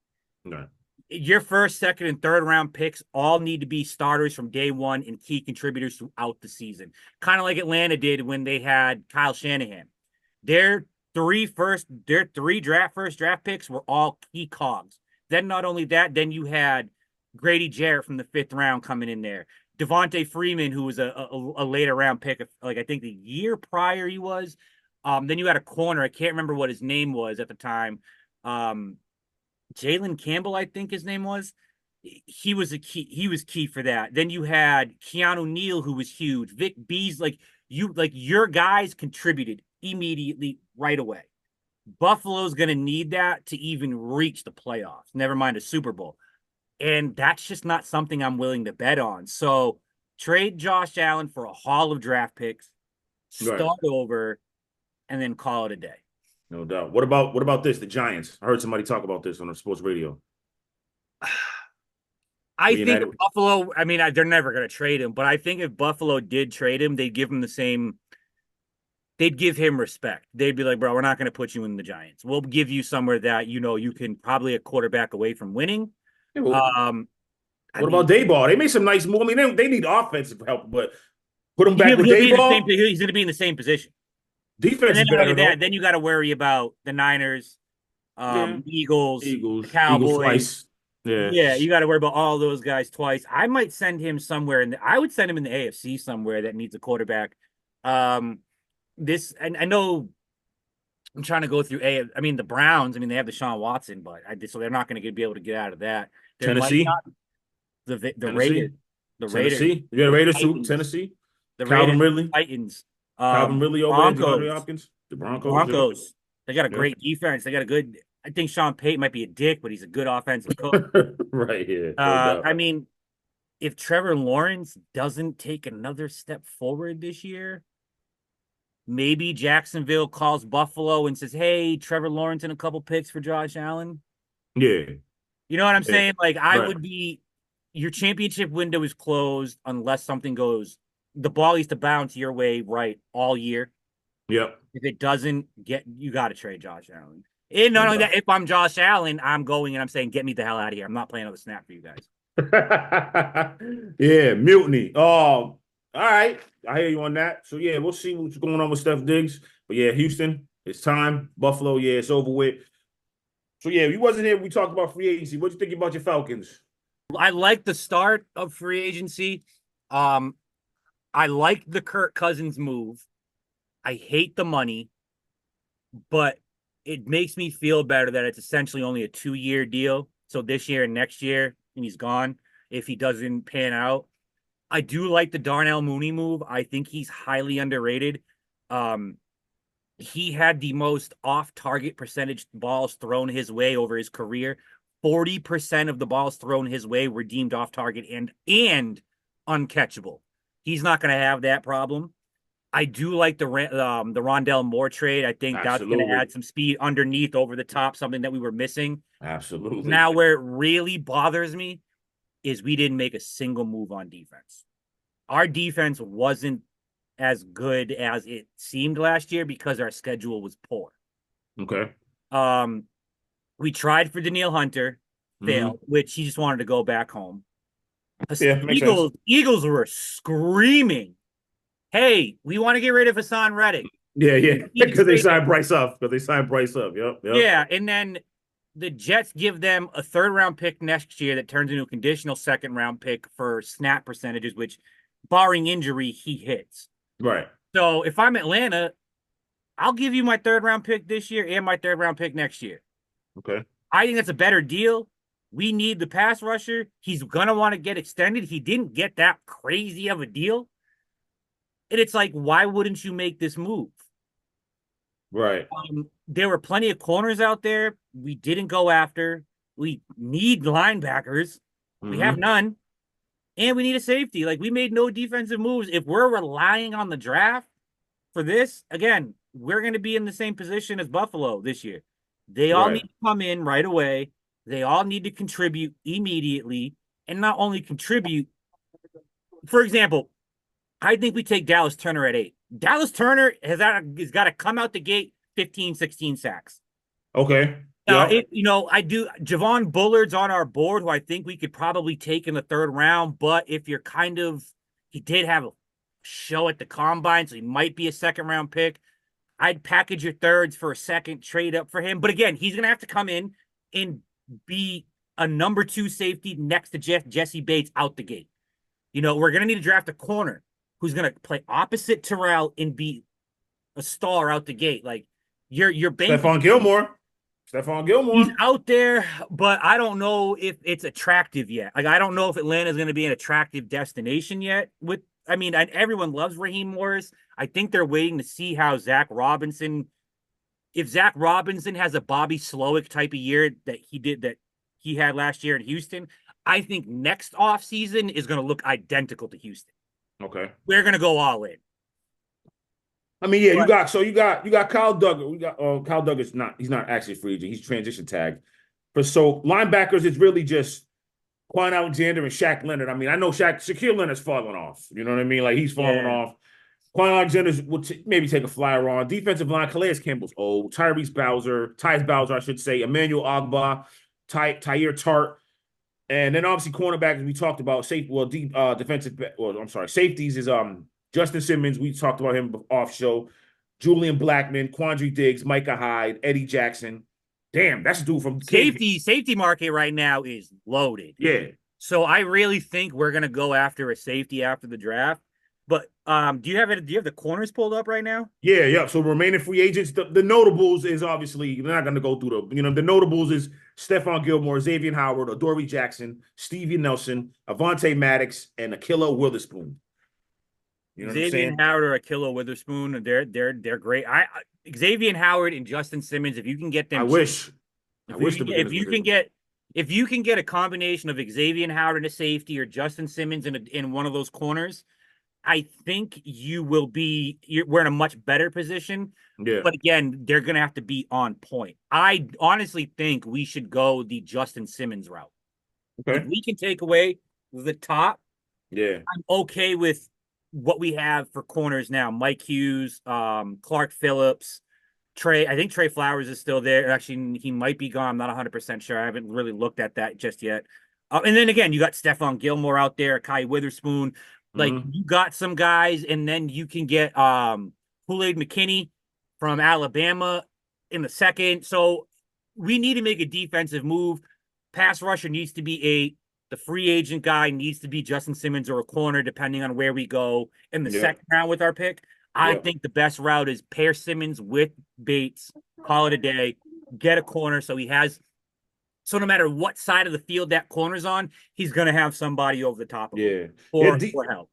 Your first, second, and third round picks all need to be starters from day one and key contributors throughout the season. Kind of like Atlanta did when they had Kyle Shanahan. Their 3 first draft picks were all key cogs. Then not only that, then you had Grady Jarrett from the 5th round coming in there. Devontae Freeman, who was a later round pick, I think the year prior he was. Then you had a corner. I can't remember what his name was at the time. Jalen Campbell, I think his name was. He was key for that. Then you had Keanu Neal, who was huge. Vic Bees, your guys contributed immediately right away. Buffalo's going to need that to even reach the playoffs, never mind a Super Bowl. And that's just not something I'm willing to bet on. So trade Josh Allen for a haul of draft picks, start over, and then call it a day. No doubt. What about this? The Giants. I heard somebody talk about this on the sports radio. I think if Buffalo, they're never going to trade him, but I think if Buffalo did trade him, they'd give him respect. They'd be like, bro, we're not going to put you in the Giants. We'll give you somewhere that, you can probably a quarterback away from winning. Yeah, what about Dayball? They made some nice moves. They need offensive help, but put him back with Dayball. He's going to be in the same position. Defense is better. Then you got to worry about the Niners, Eagles, the Cowboys. You got to worry about all those guys twice. I might send him somewhere I would send him in the AFC somewhere that needs a quarterback. I know I'm trying to go through the Browns. They have Deshaun Watson, but so they're not going to be able to get out of that. Tennessee, the Raiders, Tennessee, Raiders too. Tennessee, Calvin Ridley, Titans. Calvin Ridley over there, DeAndre Hopkins. The Broncos. They got a great defense. They got a good. I think Sean Payton might be a dick, but he's a good offensive coach. Right here. If Trevor Lawrence doesn't take another step forward this year, maybe Jacksonville calls Buffalo and says, "Hey, Trevor Lawrence and a couple picks for Josh Allen." Yeah. You know what I'm saying? Would be. Your championship window is closed unless something goes. The ball needs to bounce your way all year. Yep. If it doesn't you got to trade Josh Allen. And not only that, if I'm Josh Allen, I'm going and I'm saying, get me the hell out of here. I'm not playing another snap for you guys. Yeah, mutiny. All right. I hear you on that. So yeah, we'll see what's going on with Steph Diggs. But yeah, Houston, it's time. Buffalo, yeah, it's over with. So yeah, you wasn't here. We talked about free agency. What you think about your Falcons? I like the start of free agency. I like the Kirk Cousins move. I hate the money, but it makes me feel better that it's essentially only a 2-year deal. So this year and next year, and he's gone if he doesn't pan out. I do like the Darnell Mooney move. I think he's highly underrated. He had the most off-target percentage balls thrown his way over his career. 40% of the balls thrown his way were deemed off target and uncatchable. He's not going to have that problem. I do like the Rondell Moore trade. I think that's going to add some speed underneath, over the top, something that we were missing. Absolutely. Now, where it really bothers me is we didn't make a single move on defense. Our defense wasn't as good as it seemed last year because our schedule was poor. Okay. We tried for Danielle Hunter, failed, which he just wanted to go back home. Yeah, Eagles were screaming, "Hey, we want to get rid of Hassan Reddick." Yeah. Because they signed Bryce up. Yep. Yeah, and then the Jets give them a 3rd-round pick next year that turns into a conditional 2nd-round pick for snap percentages, which, barring injury, he hits. Right. So if I'm Atlanta, I'll give you my 3rd-round pick this year and my 3rd-round pick next year. Okay. I think that's a better deal. We need the pass rusher. He's going to want to get extended. He didn't get that crazy of a deal. And it's like, why wouldn't you make this move? Right. There were plenty of corners out there we didn't go after. We need linebackers. We have none. And we need a safety. Like, we made no defensive moves. If we're relying on the draft for this, again, we're going to be in the same position as Buffalo this year. They all need to come in right away. They all need to contribute immediately, and not only contribute. For example, I think we take Dallas Turner at 8. Dallas Turner has got to come out the gate 15, 16 sacks. Okay. I do. Javon Bullard's on our board, who I think we could probably take in the 3rd round. But if you're he did have a show at the combine, so he might be a 2nd-round pick. I'd package your 3rds for a 2nd, trade up for him. But again, he's going to have to come in and be a number 2 safety next to Jesse Bates out the gate. We're going to need to draft a corner who's going to play opposite Terrell and be a star out the gate. Like, you're Stephon Gilmore. He's out there, but I don't know if it's attractive yet. Like, I don't know if Atlanta is going to be an attractive destination yet. Everyone loves Raheem Morris. I think they're waiting to see how if Zach Robinson has a Bobby Slowick type of year that he had last year in Houston, I think next offseason is going to look identical to Houston. Okay. We're going to go all in. I mean, yeah, you got Kyle Duggar. We got Kyle Duggar's he's not actually free agent. He's transition tagged. So linebackers, it's really just Quan Alexander and Shaq Leonard. I mean, I know Shaquille Leonard's falling off. You know what I mean? Like, he's falling off. Quan Alexander will maybe take a flyer on. Defensive line, Calais Campbell's old. Ty's Bowser, I should say. Emmanuel Ogba, Tyre Tart. And then obviously cornerbacks we talked about. Safeties is Justin Simmons. We talked about him off show. Julian Blackman, Quandre Diggs, Micah Hyde, Eddie Jackson. Damn, that's a dude from safety market right now is loaded. Yeah. So I really think we're gonna go after a safety after the draft. But do you have the corners pulled up right now? Yeah. So remaining free agents, the notables is obviously they're not gonna go through the notables is Stephon Gilmore, Xavier Howard, Adoree Jackson, Stevie Nelson, Avonte Maddox, and Akilla Witherspoon. Xavier Howard or Akilla Witherspoon, they're great. Xavier Howard and Justin Simmons, if you can get them, if you can get a combination of Xavier Howard in a safety or Justin Simmons in one of those corners, I think we're in a much better position. Yeah. But again, they're going to have to be on point. I honestly think we should go the Justin Simmons route. Okay. If we can take away the top, yeah, I'm okay with what we have for corners now. Mike Hughes, Clark Phillips, Trey, I think Trey Flowers is still there. Actually, he might be gone. I'm not 100% sure. I haven't really looked at that just yet. And then again, you got Stephon Gilmore out there, Kai Witherspoon. Like you got some guys, and then you can get Kool-Aid McKinney from Alabama in the second. So we need to make a defensive move. Pass rusher needs to be the free agent guy needs to be Justin Simmons or a corner, depending on where we go in the second round with our pick. I think the best route is pair Simmons with Bates, call it a day, get a corner so he has. So no matter what side of the field that corner's on, he's going to have somebody over the top of him for help.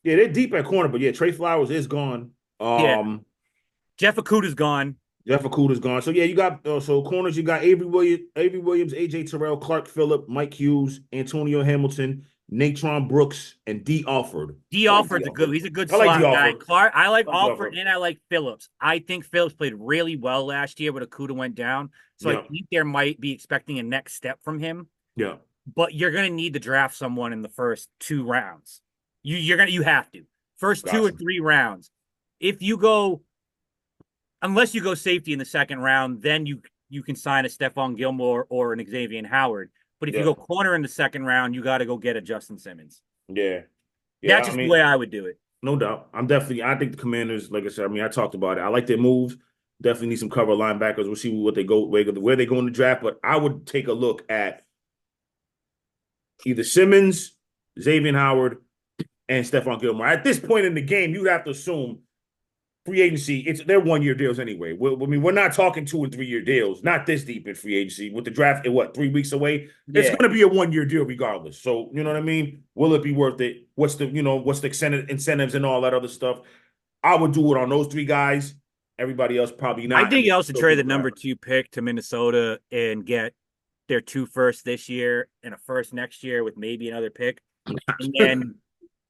Yeah, they're deep at corner, but Trey Flowers is gone. Jeff Okudah's gone. Jeff Okudah's gone. So you got corners. You got Avery Williams, AJ Terrell, Clark Phillip, Mike Hughes, Antonio Hamilton, Natron Brooks, and D. Alford. D. Alford's he's a good slot guy. Clark, I like Alford and I like Phillips. I think Phillips played really well last year when Okudah went down. So I think there might be expecting a next step from him. Yeah. But you're gonna need to draft someone in the first 2 rounds. You have to. First 2 or 3 rounds. Unless you go safety in the second round, then you can sign a Stephon Gilmore or an Xavier Howard. But if you go corner in the second round, you got to go get a Justin Simmons. Yeah. That's just the way I would do it. No doubt. I think the Commanders, like I said, I talked about it. I like their moves. Definitely need some cover linebackers. We'll see where they go in the draft. But I would take a look at either Simmons, Xavier Howard, and Stephon Gilmore. At this point in the game, you'd have to assume free agency, they're 1-year deals anyway. We're not talking 2 and 3 year deals. Not this deep in free agency. With the draft, 3 weeks away? It's going to be a 1-year deal regardless. So you know what I mean? Will it be worth it? What's the incentives and all that other stuff? I would do it on those 3 guys. Everybody else probably not. I think you also trade the number 2 pick to Minnesota and get their 2 firsts this year and a first next year with maybe another pick. And then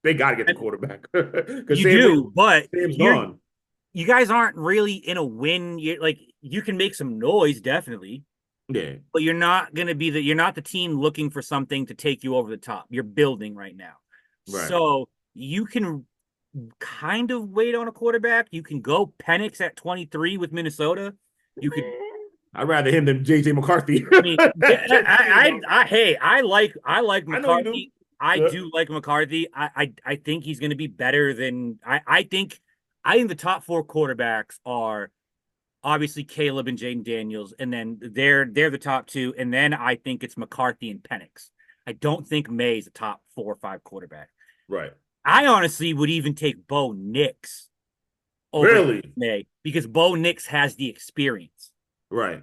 they got to get the quarterback. But Sam's gone. You guys aren't really in a win. You can make some noise, definitely. Yeah. But you're not going to be you're not the team looking for something to take you over the top. You're building right now. Right. So you can kind of wait on a quarterback. You can go Penix at 23 with Minnesota. You could. I'd rather him than JJ McCarthy. I like McCarthy. I do like McCarthy. I think he's going to be better than I think the top 4 quarterbacks are obviously Caleb and Jaden Daniels, and then they're the top 2, and then I think it's McCarthy and Penix. I don't think May's a top 4 or 5 quarterback. Right. I honestly would even take Bo Nix over May because Bo Nix has the experience. Right.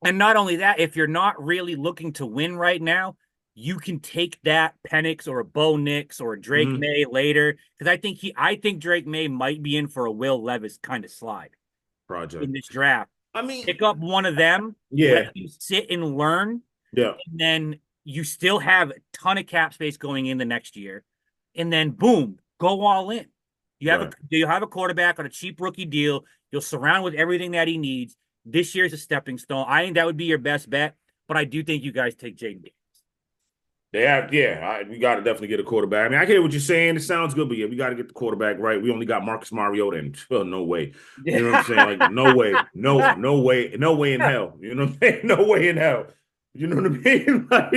And not only that, if you're not really looking to win right now, you can take that Penix or a Bo Nix or a Drake May later. Because I think Drake May might be in for a Will Levis kind of slide project in this draft. I mean, pick up one of them, let you sit and learn. Yeah. And then you still have a ton of cap space going in the next year. And then boom, go all in. You have a quarterback on a cheap rookie deal. You'll surround with everything that he needs. This year's a stepping stone. I think that would be your best bet, but I do think you guys take Jaden Daniels. We got to definitely get a quarterback. I mean, I hear what you're saying. It sounds good, but we got to get the quarterback right. We only got Marcus Mariota, and no way. You know what I'm saying? Like, no way. No way in hell. You know what I'm saying? No way in hell. You know what I mean? Like,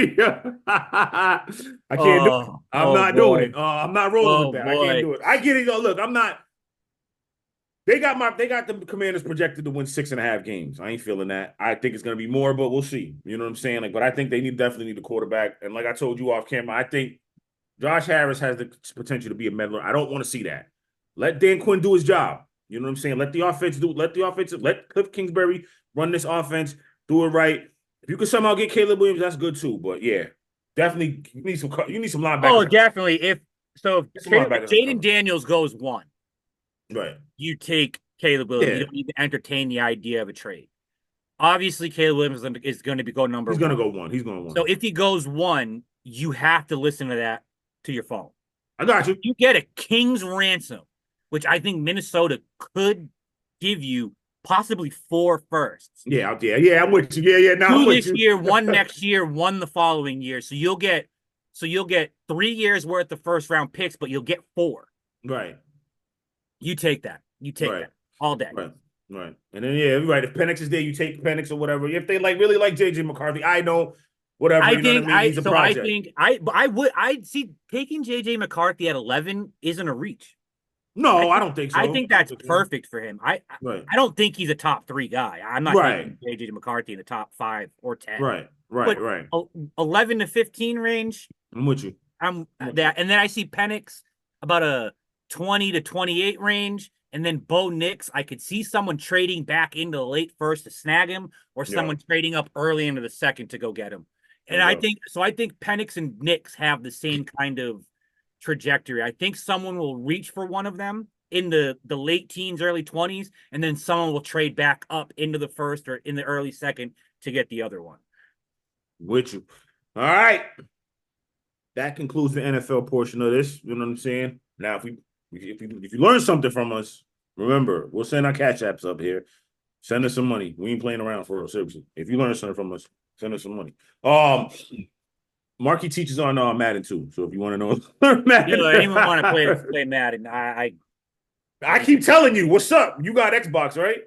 I can't do it. I'm not doing it. I'm not rolling with that. I can't do it. I get it. Look, I'm not. They got the Commanders projected to win 6.5 games. I ain't feeling that. I think it's going to be more, but we'll see. You know what I'm saying? Like, but I think they definitely need a quarterback. And like I told you off camera, I think Josh Harris has the potential to be a meddler. I don't want to see that. Let Dan Quinn do his job. You know what I'm saying? Let Cliff Kingsbury run this offense, do it right. If you can somehow get Caleb Williams, that's good too. But yeah, definitely you need some linebackers. Oh, definitely. If Jaden Daniels goes 1. Right. You take Caleb Williams. You don't even entertain the idea of a trade. Obviously, Caleb Williams is going to go number 1. He's going to go 1. He's going to 1. So if he goes 1, you have to listen to that to your phone. I got you. You get a king's ransom, which I think Minnesota could give you possibly 4 firsts. Yeah, I'm with you. Yeah. Now 2 this year, 1 next year, 1 the following year. So you'll get 3 years worth of first round picks, but you'll get 4. Right. You take that. You take that all day. Right. And then yeah, right. If Penix is there, you take Penix or whatever. If they really like JJ McCarthy, I know whatever, you know what I mean? He's a project. I'd see taking JJ McCarthy at 11 isn't a reach. No, I don't think so. I think that's perfect for him. I don't think he's a top 3 guy. I'm not taking JJ McCarthy in the top 5 or 10. Right. 11 to 15 range. I'm with you. I'm that, and then I see Penix about a 20 to 28 range, and then Bo Nix. I could see someone trading back into the late first to snag him, or someone trading up early into the second to go get him. And I think Penix and Nix have the same kind of trajectory. I think someone will reach for one of them in the late teens, early 20s, and then someone will trade back up into the first or in the early second to get the other one. With you. All right. That concludes the NFL portion of this. You know what I'm saying? Now, if you learn something from us, remember, we'll send our cash apps up here. Send us some money. We ain't playing around for real, seriously. If you learn something from us, send us some money. Marky teaches on Madden too. So if you want to know Madden, anyone want to play Madden, I keep telling you, what's up? You got Xbox, right?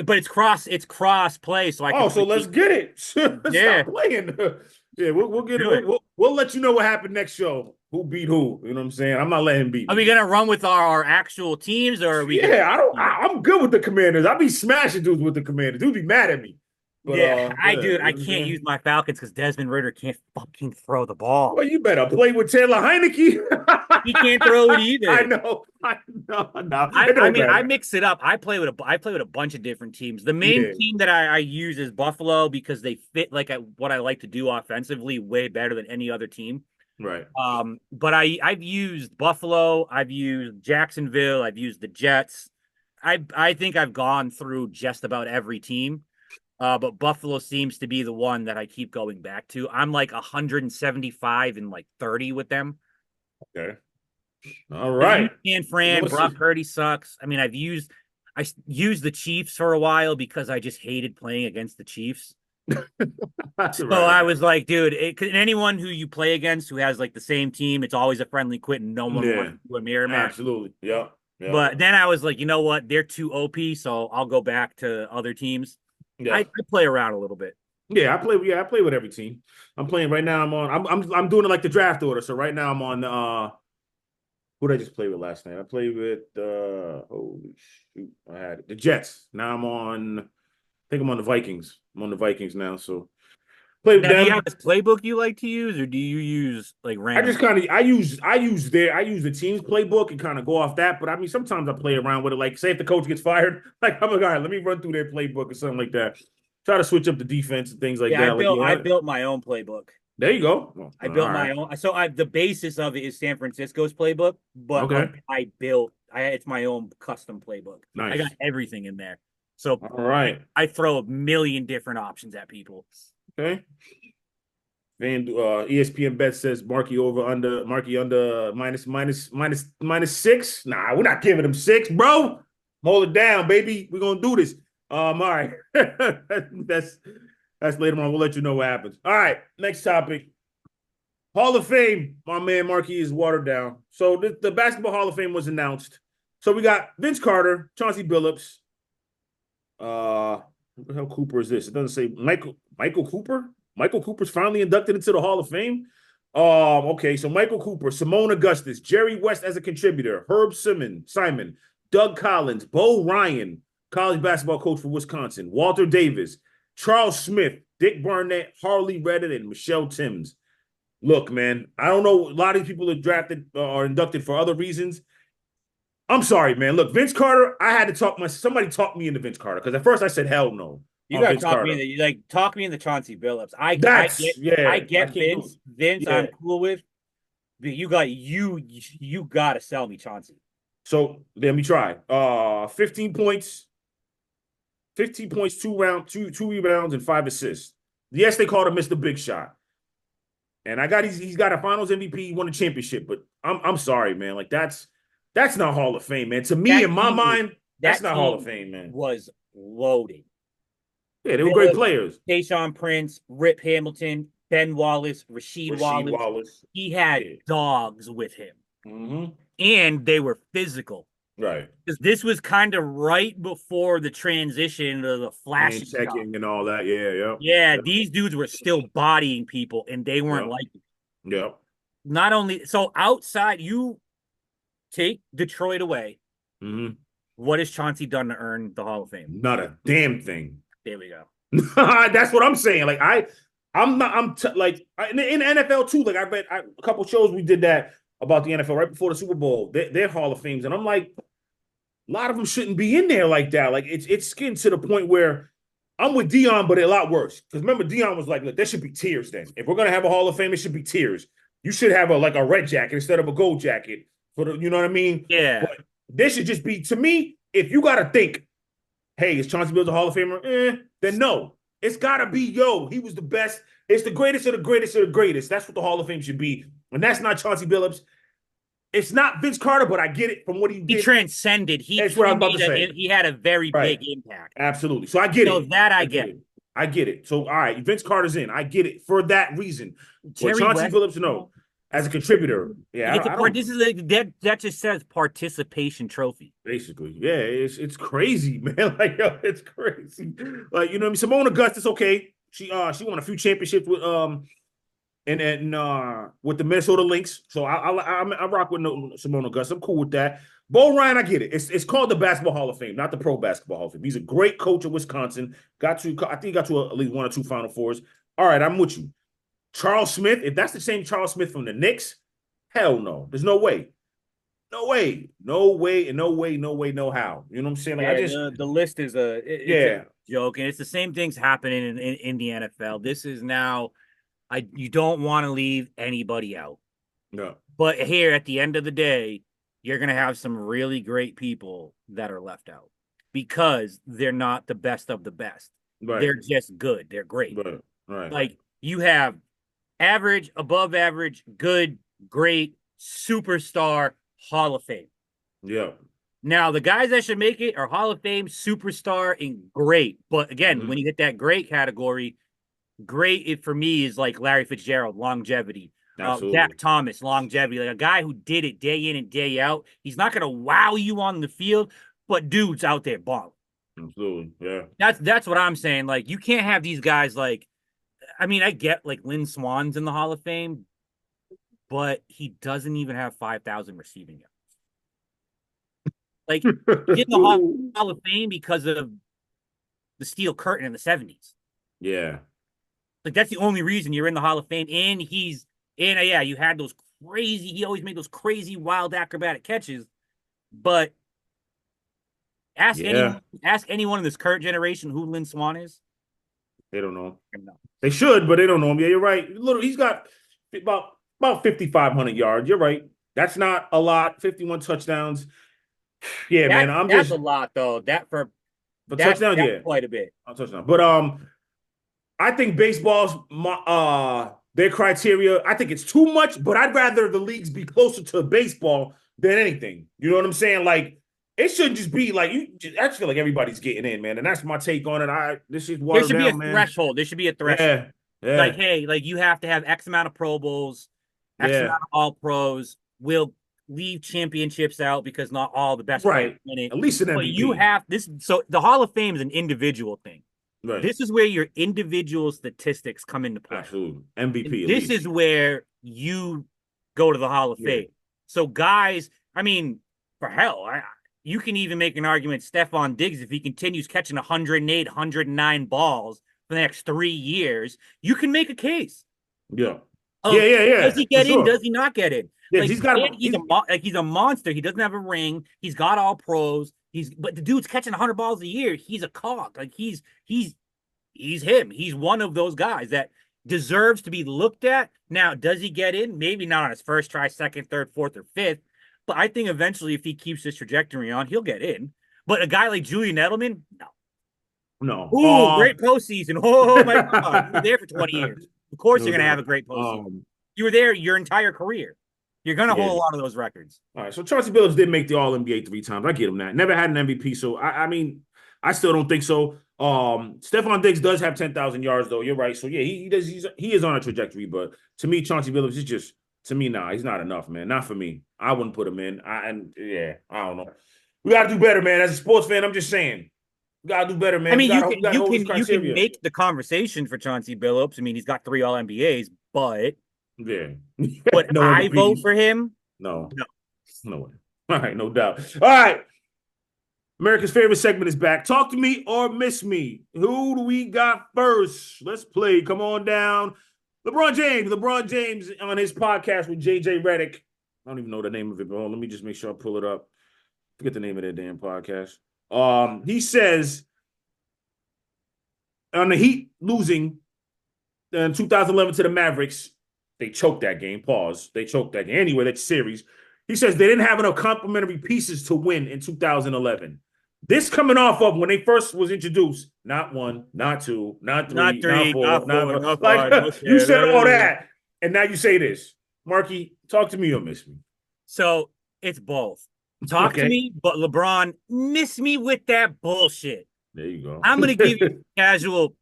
But it's cross play, so I can. So let's get it. Stop playing. Yeah, we'll get it. We'll let you know what happened next show. Who beat who? You know what I'm saying? I'm not letting him beat. Are we gonna run with our actual teams, or are we? Yeah, I'm good with the Commanders. I be smashing dudes with the Commanders. Dudes be mad at me. But, I can't use my Falcons because Desmond Ridder can't fucking throw the ball. Well, you better play with Taylor Heineke. He can't throw it either. I know. I mix it up. I play with a bunch of different teams. The main team that I use is Buffalo because they fit what I like to do offensively way better than any other team. Right. But I've used Buffalo. I've used Jacksonville. I've used the Jets. I think I've gone through just about every team. But Buffalo seems to be the one that I keep going back to. I'm like 175 and like 30 with them. Okay. All right. San Fran, Brock Purdy sucks. I mean, I used the Chiefs for a while because I just hated playing against the Chiefs. I was like, dude, anyone who you play against who has like the same team, it's always a friendly quit and no one wants to do a mirror match. Absolutely. Yeah. But then I was like, you know what? They're too OP, so I'll go back to other teams. Yeah. I play around a little bit. Yeah, I play with every team. I'm playing right now. I'm doing it like the draft order. So right now I'm on who did I just play with last night? I played with holy shoot, I had the Jets. Now I think I'm on the Vikings. I'm on the Vikings now. So play with them. Do you have this playbook you like to use, or do you use like random? I use the team's playbook and kind of go off that. But I mean, sometimes I play around with it. Like, say if the coach gets fired, like I'm like, all right, let me run through their playbook or something like that. Try to switch up the defense and things like that. I built my own playbook. There you go. I built my own. So the basis of it is San Francisco's playbook, but it's my own custom playbook. Nice. I got everything in there. So all right, I throw a million different options at people. Okay. ESPN bet says Marky under minus 6. Nah, we're not giving him 6, bro. Hold it down, baby. We're gonna do this. All right. That's later on. We'll let you know what happens. All right, next topic. Hall of Fame. My man Marky is watered down. So the Basketball Hall of Fame was announced. So we got Vince Carter, Chauncey Billups. What the hell Cooper is this? It doesn't say Michael Cooper. Michael Cooper's finally inducted into the Hall of Fame. Okay, so Michael Cooper, Simone Augustus, Jerry West as a contributor, Herb Simon, Doug Collins, Bo Ryan, college basketball coach for Wisconsin, Walter Davis, Charles Smith, Dick Barnett, Harley Redden, and Michelle Timms. Look, man, I don't know. A lot of these people are inducted for other reasons. I'm sorry, man. Look, Vince Carter, I had to somebody talk me into Vince Carter because at first I said hell no. You gotta talk me into Chauncey Billups. I get Vince. Vince, yeah. I'm cool with. But you gotta sell me Chauncey. So let me try. 15 points, 2 rebounds, and 5 assists. Yes, they called him Mr. Big Shot. And he's got a Finals MVP, he won a championship. But I'm sorry, man. Like that's not Hall of Fame, man. To me, in my mind, that's not Hall of Fame, man. Was loaded. Yeah, they were great players. Tayshaun Prince, Rip Hamilton, Ben Wallace, Rasheed Wallace. He had dogs with him. Mm-hmm. And they were physical. Right. Because this was kind of right before the transition to the And flashing stuff. checking and all that. Yeah, yeah. Yeah, these dudes were still bodying people, and they weren't Yep. like it. Yep. Not only so outside, you take Detroit away. Mm-hmm. What has Chauncey done to earn the Hall of Fame? Not a damn thing. There we go. That's what I'm saying. Like like in the NFL too. Like I bet a couple shows we did that about the NFL right before the Super Bowl. They're Hall of Fames, and I'm like, a lot of them shouldn't be in there like that. Like it's getting to the point where I'm with Dion, but a lot worse. Because remember, Dion was like, look, there should be tiers then. If we're gonna have a Hall of Fame, it should be tiers. You should have a red jacket instead of a gold jacket. For the, you know what I mean? Yeah. But this should just be, to me, if you gotta think, hey, is Chauncey Billups a Hall of Famer? Then no. It's gotta be, he was the best. It's the greatest of the greatest of the greatest. That's what the Hall of Fame should be. And that's not Chauncey Billups. It's not Vince Carter, but I get it from what he did. He transcended. That's what I'm about to say. He had a very big impact. Absolutely. So I get it. So that I get. I get it. So, all right, Vince Carter's in. I get it for that reason. But Chauncey Billups, no. As a contributor, yeah, this is that just says participation trophy. Basically, yeah, it's crazy, man. Like, it's crazy. Like, you know what I mean? Simone Augustus, okay, she won a few championships with with the Minnesota Lynx. So I rock with Simone Augustus. I'm cool with that. Bo Ryan, I get it. It's called the Basketball Hall of Fame, not the Pro Basketball Hall of Fame. He's a great coach at Wisconsin. I think he got to at least 1 or 2 Final Fours. All right, I'm with you. Charles Smith, if that's the same Charles Smith from the Knicks, hell no. There's no way. No way. No way and no way, no way, no how. You know what I'm saying? Like, the list is a joke, and it's the same things happening in the NFL. This is now you don't want to leave anybody out. No. But here at the end of the day, you're going to have some really great people that are left out because they're not the best of the best. Right. They're just good. They're great. Right. Like you have average, above average, good, great, superstar, Hall of Fame. Yeah. Now, the guys that should make it are Hall of Fame, superstar, and great. But again, when you hit that great category, great for me is like Larry Fitzgerald, longevity. Zach Thomas, longevity. Like a guy who did it day in and day out. He's not going to wow you on the field, but dude's out there balling. Absolutely, yeah. That's what I'm saying. Like, you can't have these guys like, I mean, I get like Lynn Swan's in the Hall of Fame, but he doesn't even have 5,000 receiving yards. Like, he's in the Hall of Fame because of the steel curtain in the 70s. Yeah. Like, that's the only reason you're in the Hall of Fame. And you had those he always made those crazy, wild, acrobatic catches. But ask anyone in this current generation who Lynn Swan is. They don't know. They should, but they don't know him. Yeah, you're right. He's got about 5,500 yards. You're right. That's not a lot. 51 touchdowns. Yeah, man. That's a lot, though. Touchdowns, yeah, quite a bit. Touchdown. But I think baseball's their criteria. I think it's too much. But I'd rather the leagues be closer to baseball than anything. You know what I'm saying? Like, it shouldn't just be like I just feel like everybody's getting in, man, and that's my take on it. This is watered down, man. There should be a threshold. There should be a threshold. Yeah. Like, hey, like you have to have X amount of Pro Bowls, X amount of All Pros. We'll leave championships out because not all the best players in it. At least an MVP. But you have this. So the Hall of Fame is an individual thing. Right. This is where your individual statistics come into play. Absolutely. MVP. This is where you go to the Hall of Fame. So guys, I mean, for hell, you can even make an argument, Stephon Diggs, if he continues catching 108, 109 balls for the next 3 years, you can make a case. Yeah. Does he get in? Does he not get in? Yeah, like, he's a monster. He doesn't have a ring. He's got all pros. But the dude's catching 100 balls a year. He's a cog. Like he's him. He's one of those guys that deserves to be looked at. Now, does he get in? Maybe not on his first try, second, third, fourth, or fifth. But I think eventually, if he keeps this trajectory on, he'll get in. But a guy like Julian Edelman, no. Ooh, great postseason. Oh, my God. You were there for 20 years. Of course you're going to have a great postseason. You were there your entire career. You're going to hold a lot of those records. All right, so Chauncey Billups did make the All-NBA 3 times. I get him that. Never had an MVP, so, I mean, I still don't think so. Stephon Diggs does have 10,000 yards, though. You're right. So, yeah, he is on a trajectory. But to me, Chauncey Billups is just, to me, he's not enough, man. Not for me. I wouldn't put him in. I don't know. We got to do better, man. As a sports fan, I'm just saying. We got to do better, man. I mean, we got to hold this you can criteria. make the conversation for Chauncey Billups. I mean, he's got 3 All NBAs, but Yeah. would No I MVP. vote for him? No. No. No way. All right, no doubt. All right. America's favorite segment is back. Talk to me or miss me. Who do we got first? Let's play. Come on down. LeBron James on his podcast with JJ Redick. I don't even know the name of it, but let me just make sure I pull it up. Forget the name of that damn podcast. He says on the Heat losing in 2011 to the Mavericks, they choked that game. Pause. They choked that game. Anyway, that series. He says they didn't have enough complementary pieces to win in 2011. This coming off of when they first was introduced, not 1, not 2, not 3, not 4, not 5. Like you said all that, and now you say this. Marky, talk to me or miss me. So it's both. Talk to me, but LeBron, miss me with that bullshit. There you go. I'm gonna give you casual.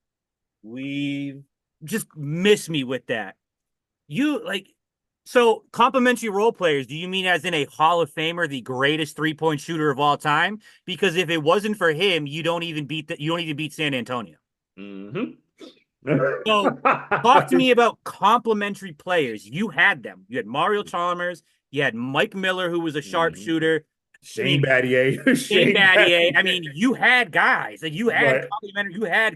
We just miss me with that. So complimentary role players, do you mean as in a Hall of Famer, the greatest 3-point shooter of all time? Because if it wasn't for him, you don't even beat San Antonio. So talk to me about complimentary players. You had them. You had Mario Chalmers, you had Mike Miller, who was a sharpshooter. Shane Battier. I mean, you had guys. Like you had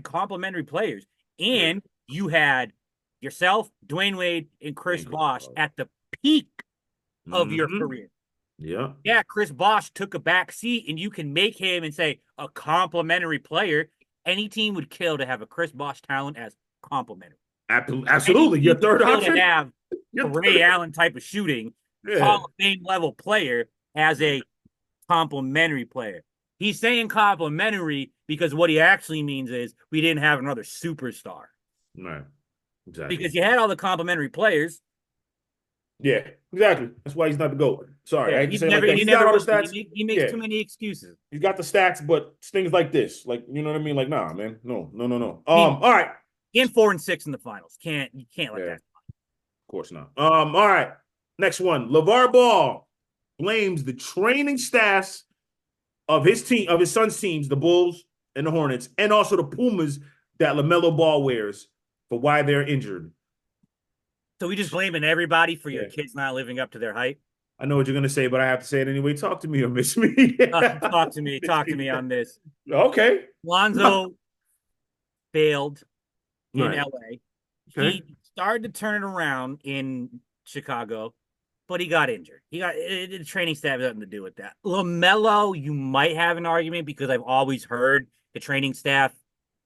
complimentary players. And you had yourself, Dwayne Wade, and Chris Bosh at the peak of your career. Yeah. Yeah, Chris Bosh took a back seat, and you can make him and say a complimentary player. Any team would kill to have a Chris Bosh talent as complimentary. Absolutely. Your third option? To have a Ray Allen type of shooting, Hall of Fame level player as a complimentary player. He's saying complimentary because what he actually means is we didn't have another superstar. Right. Exactly. Because you had all the complimentary players. Yeah, exactly. That's why he's not the GOAT. Sorry. I He's say never, like that. he never got all was, the stats. he makes too many excuses. He's got the stats, but things like this. Like, you know what I mean? Like, nah, man. No. All right. And 4 and 6 in the finals. You can't let that. Of course not. All right. Next one. LeVar Ball blames the training staffs of his son's teams, the Bulls and the Hornets, and also the Pumas that LaMelo Ball wears for why they're injured. So we just blaming everybody for your kids not living up to their hype? I know what you're going to say, but I have to say it anyway. Talk to me or miss me. Talk to me on this. Okay. Lonzo failed in LA. Okay. He started to turn it around in Chicago, but he got injured. The training staff had nothing to do with that. LaMelo, you might have an argument because I've always heard the training staff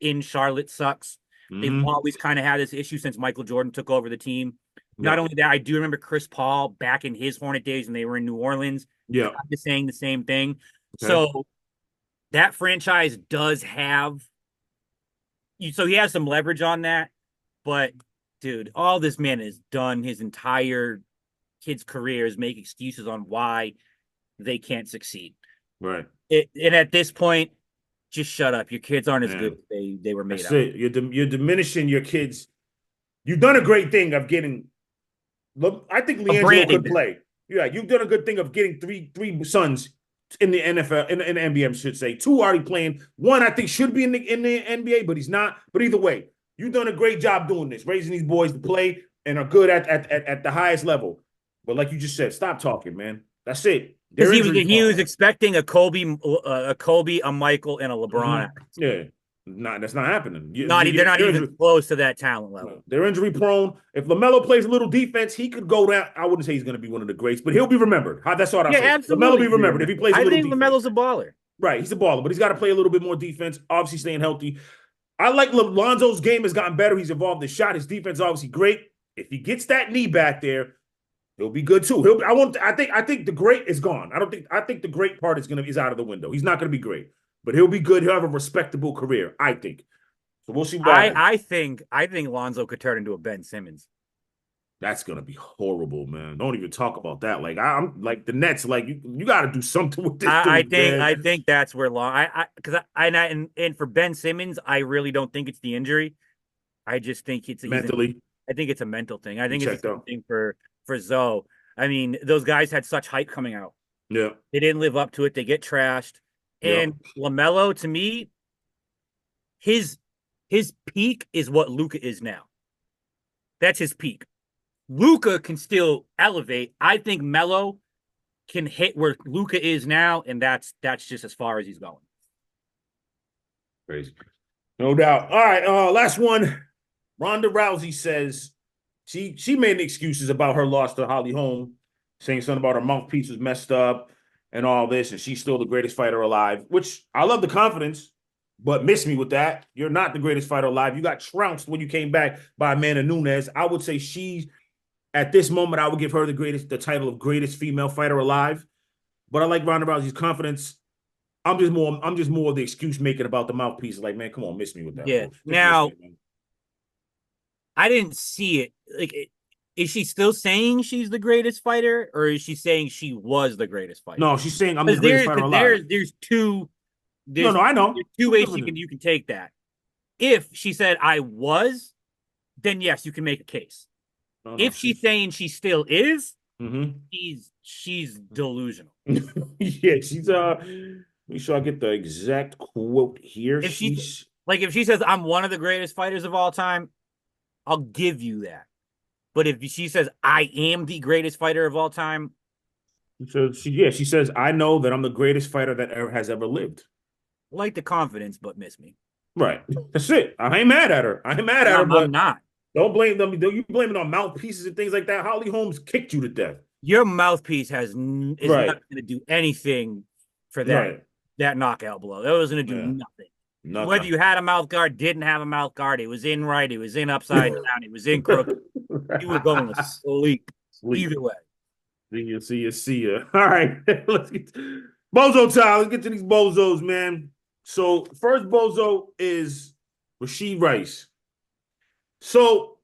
in Charlotte sucks. They've always kind of had this issue since Michael Jordan took over the team. Not only that, I do remember Chris Paul back in his Hornet days when they were in New Orleans. Yeah. Saying the same thing. Okay. So that franchise does have so he has some leverage on that. But dude, all this man has done his entire kid's career is make excuses on why they can't succeed. Right. And at this point, just shut up. Your kids aren't as good as they were made That's out. You're diminishing your kids. You've done a great thing of getting. I think LiAngelo could play. Yeah, you've done a good thing of getting three sons in the NFL, in the NBA, I should say. 2 already playing. 1, I think, should be in the NBA, but he's not. But either way, you've done a great job doing this, raising these boys to play and are good at the highest level. But like you just said, stop talking, man. That's it. Because he was expecting a Kobe, a Michael, and a LeBron. Yeah. That's not happening. They're not even close to that talent level. They're injury prone. If LaMelo plays a little defense, he could go down. I wouldn't say he's going to be one of the greats, but he'll be remembered. That's all I'm saying. Absolutely. LaMelo will be remembered if he plays a little defense. I think LaMelo's a baller. Right, he's a baller, but he's got to play a little bit more defense, obviously staying healthy. I like Lonzo's game has gotten better. He's evolved his shot. His defense is obviously great. If he gets that knee back there, he'll be good too. I think the great is gone. I think the great part is out of the window. He's not going to be great, but he'll be good. He'll have a respectable career, I think. So we'll see. I think Lonzo could turn into a Ben Simmons. That's gonna be horrible, man. Don't even talk about that. Like I'm like the Nets. Like you got to do something with this. I think that's where and for Ben Simmons, I really don't think it's the injury. I just think it's mentally. I think it's a mental thing. I think it's a thing for Zoe. I mean, those guys had such hype coming out. Yeah. They didn't live up to it. They get trashed. And LaMelo, to me, his peak is what Luka is now. That's his peak. Luka can still elevate. I think Melo can hit where Luka is now, and that's just as far as he's going. Crazy. No doubt. All right, last one. Ronda Rousey says she made excuses about her loss to Holly Holm, saying something about her mouthpiece was messed up and all this, and she's still the greatest fighter alive, which I love the confidence, but miss me with that. You're not the greatest fighter alive. You got trounced when you came back by Amanda Nunes. I would say she's, at this moment, I would give her the title of greatest female fighter alive. But I like Ronda Rousey's confidence. I'm just more of the excuse making about the mouthpiece. Like, man, come on, miss me with that. Yeah. Now, I didn't see it. Like, is she still saying she's the greatest fighter, or is she saying she was the greatest fighter? No, she's saying I'm the greatest fighter alive. There's two. No, I know. There's two ways you can take that. If she said I was, then yes, you can make a case. If she's saying she still is, she's delusional. Yeah, she's let me sure I get the exact quote here. If she says I'm one of the greatest fighters of all time, I'll give you that. But if she says I am the greatest fighter of all time, so she says I know that I'm the greatest fighter that has ever lived. I like the confidence, but miss me. Right. That's it. I ain't mad at her. But I'm not. Don't blame them. You blame it on mouthpieces and things like that. Holly Holmes kicked you to death. Your mouthpiece is not going to do anything for that knockout blow. That was going to do nothing. Whether you had a mouth guard, didn't have a mouth guard, it was in right, it was in upside down, it was in crooked. You were going to sleep. Either way. See ya. All right. Let's get Bozo time. Let's get to these bozos, man. So first bozo is Rashid Rice. So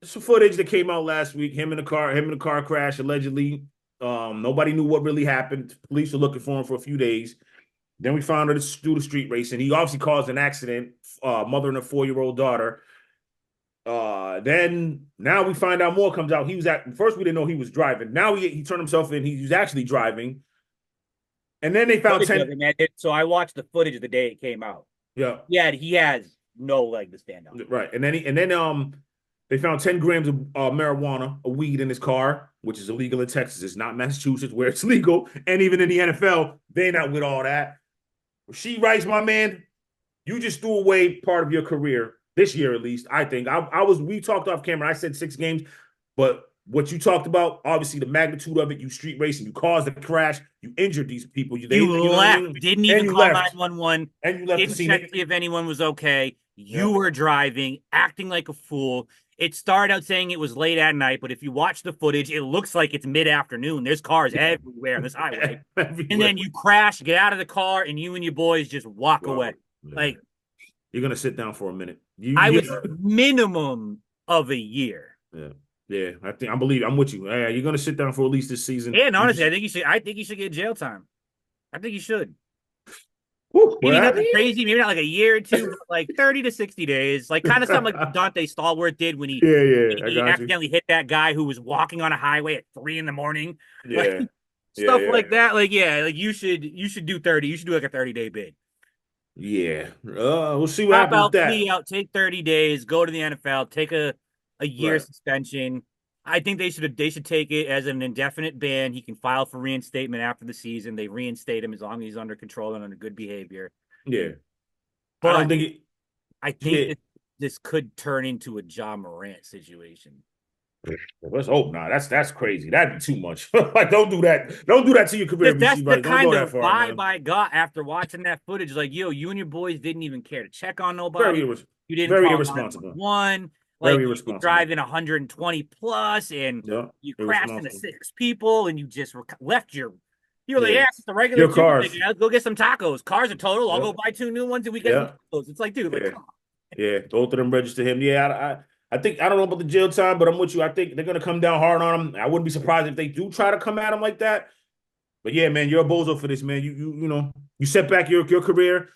this is footage that came out last week. Him in the car crash, allegedly. Nobody knew what really happened. Police were looking for him for a few days. Then we found out through the street racing. He obviously caused an accident. Mother and a 4-year-old daughter. Then now we find out more comes out. First we didn't know he was driving. Now he turned himself in. He was actually driving. And then they found 10. So I watched the footage the day it came out. Yeah. Yeah, he has no leg to stand on. Right. And then they found 10 grams of marijuana, a weed in his car, which is illegal in Texas. It's not Massachusetts where it's legal. And even in the NFL, they're not with all that. Rashid Rice, my man, you just threw away part of your career this year, at least. I think we talked off camera. I said 6 games, but what you talked about, obviously the magnitude of it, you street racing, you caused the crash, you injured these people. You left, didn't even call 911, and you left didn't check to see if anyone was okay. You were driving, acting like a fool. It started out saying it was late at night, but if you watch the footage, it looks like it's mid-afternoon. There's cars everywhere on this highway. And then you crash, get out of the car, and you and your boys just walk away. Man. Like, you're going to sit down for a minute. I was minimum of a year. Yeah, I'm with you. You're gonna sit down for at least this season. Yeah, and honestly, I think you should get jail time. I think you should. Woo, maybe nothing crazy, maybe not like a year or two, but like 30 to 60 days. Like kind of something like Dante Stallworth did when he accidentally hit that guy who was walking on a highway at 3 a.m. Yeah. Stuff like that. Like, you should do 30. You should do like a 30-day bid. Yeah. We'll see what happens with that. Take 30 days, go to the NFL, take a year suspension. I think they should take it as an indefinite ban. He can file for reinstatement after the season. They reinstate him as long as he's under control and under good behavior. Yeah. But I think this could turn into a Ja Morant situation. Let's hope not. That's crazy. That'd be too much. Like, don't do that. Don't do that to your career. That's the kind of vibe I got after watching that footage. Like, you and your boys didn't even care to check on nobody. You didn't very irresponsible. Like, you driving 120 plus, and you crashed into 6 people, and you just left you were like, it's the regular your cars. Like, go get some tacos. Cars are total. I'll go buy 2 new ones, and we get tacos. It's like, dude, come on. Yeah, both of them register him. Yeah, I think, I don't know about the jail time, but I'm with you. I think they're going to come down hard on him. I wouldn't be surprised if they do try to come at him like that. But yeah, man, you're a bozo for this, man. You set back your career.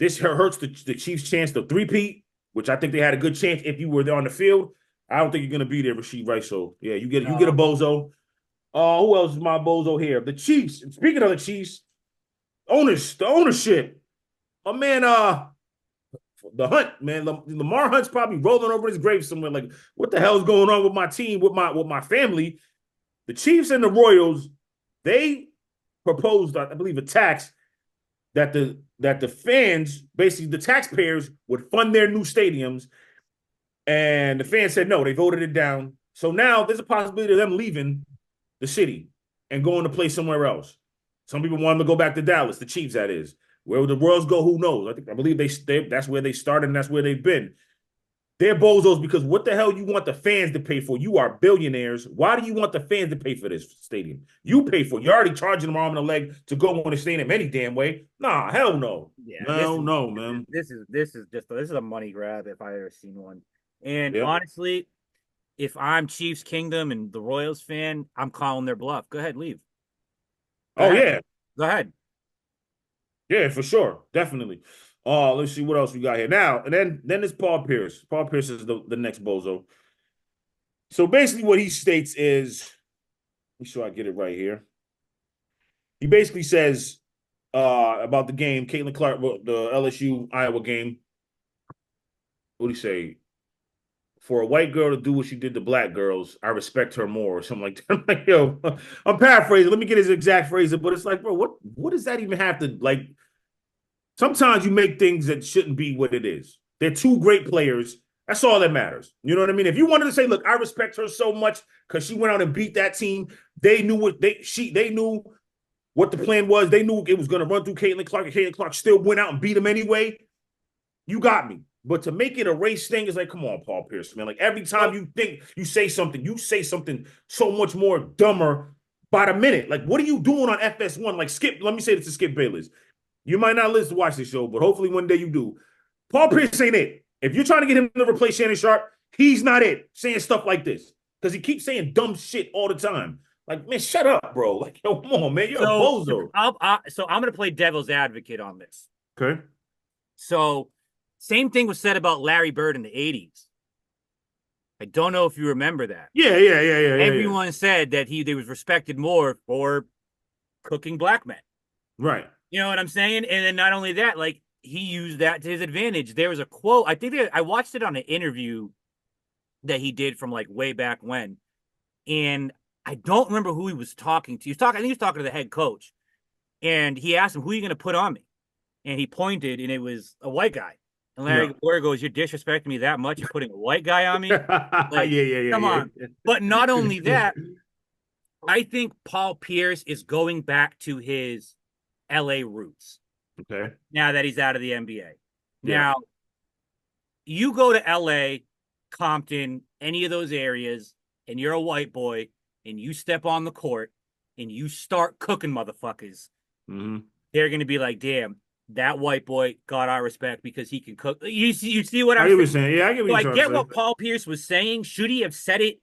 This hurts the Chiefs' chance to three-peat, which I think they had a good chance if you were there on the field. I don't think you're going to be there, Rashid Rice. So yeah, you get a bozo. Who else is my bozo here? The Chiefs. Speaking of the Chiefs, the ownership. My man, the Hunt, man. Lamar Hunt's probably rolling over his grave somewhere. Like, what the hell's going on with my team, with my family? The Chiefs and the Royals, they proposed, I believe, a tax that the fans, basically the taxpayers, would fund their new stadiums. And the fans said no, they voted it down. So now there's a possibility of them leaving the city and going to play somewhere else. Some people want them to go back to Dallas, the Chiefs, that is. Where the Royals go, who knows? I believe that's where they started and that's where they've been. They're bozos because what the hell you want the fans to pay for? You are billionaires. Why do you want the fans to pay for this stadium? You pay for it. You're already charging them arm and a leg to go on the stadium any damn way. Nah, hell no. Yeah, no, man. This is a money grab if I ever seen one. And honestly, if I'm Chiefs Kingdom and the Royals fan, I'm calling their bluff. Go ahead, leave. Go ahead. Go ahead. Yeah, for sure. Definitely. Let's see what else we got here. Now, and then it's Paul Pierce. Paul Pierce is the next bozo. So basically what he states is, make sure I get it right here. He basically says about the game, Caitlin Clark, the LSU Iowa game. What do you say? For a white girl to do what she did to black girls, I respect her more, or something like that. I'm like, yo, I'm paraphrasing. Let me get his exact phrase, but it's like, bro, what does that even have to, like? Sometimes you make things that shouldn't be what it is. They're two great players. That's all that matters. You know what I mean? If you wanted to say, look, I respect her so much because she went out and beat that team, they knew what they knew what the plan was. They knew it was going to run through Caitlin Clark, and Caitlin Clark still went out and beat him anyway. You got me. But to make it a race thing is like, come on, Paul Pierce, man. Like every time you think you say something so much more dumber by the minute. Like, what are you doing on FS1? Like, Skip, let me say this to Skip Bayless. You might not listen to watch this show, but hopefully one day you do. Paul Pierce ain't it. If you're trying to get him to replace Shannon Sharp, he's not it. Saying stuff like this. Because he keeps saying dumb shit all the time. Like, man, shut up, bro. Like, yo, come on, man. You're a bozo. So I'm going to play devil's advocate on this. Okay. So same thing was said about Larry Bird in the 80s. I don't know if you remember that. Yeah. Everyone said that they was respected more for cooking black men. Right. You know what I'm saying? And then not only that, like he used that to his advantage. There was a quote. I watched it on an interview that he did from like way back when. And I don't remember who he was talking to. I think he was talking to the head coach. And he asked him, who are you going to put on me? And he pointed, and it was a white guy. And Larry Boyer goes, you're disrespecting me that much? You're putting a white guy on me? Like, come on. But not only that, I think Paul Pierce is going back to his LA roots. Okay. Now that he's out of the NBA. Now, you go to LA, Compton, any of those areas, and you're a white boy, and you step on the court, and you start cooking motherfuckers. Mm-hmm. They're going to be like, damn, that white boy got our respect because he can cook. You see what I'm saying? Yeah, I get what you're saying. I get what Paul Pierce was saying. Should he have said it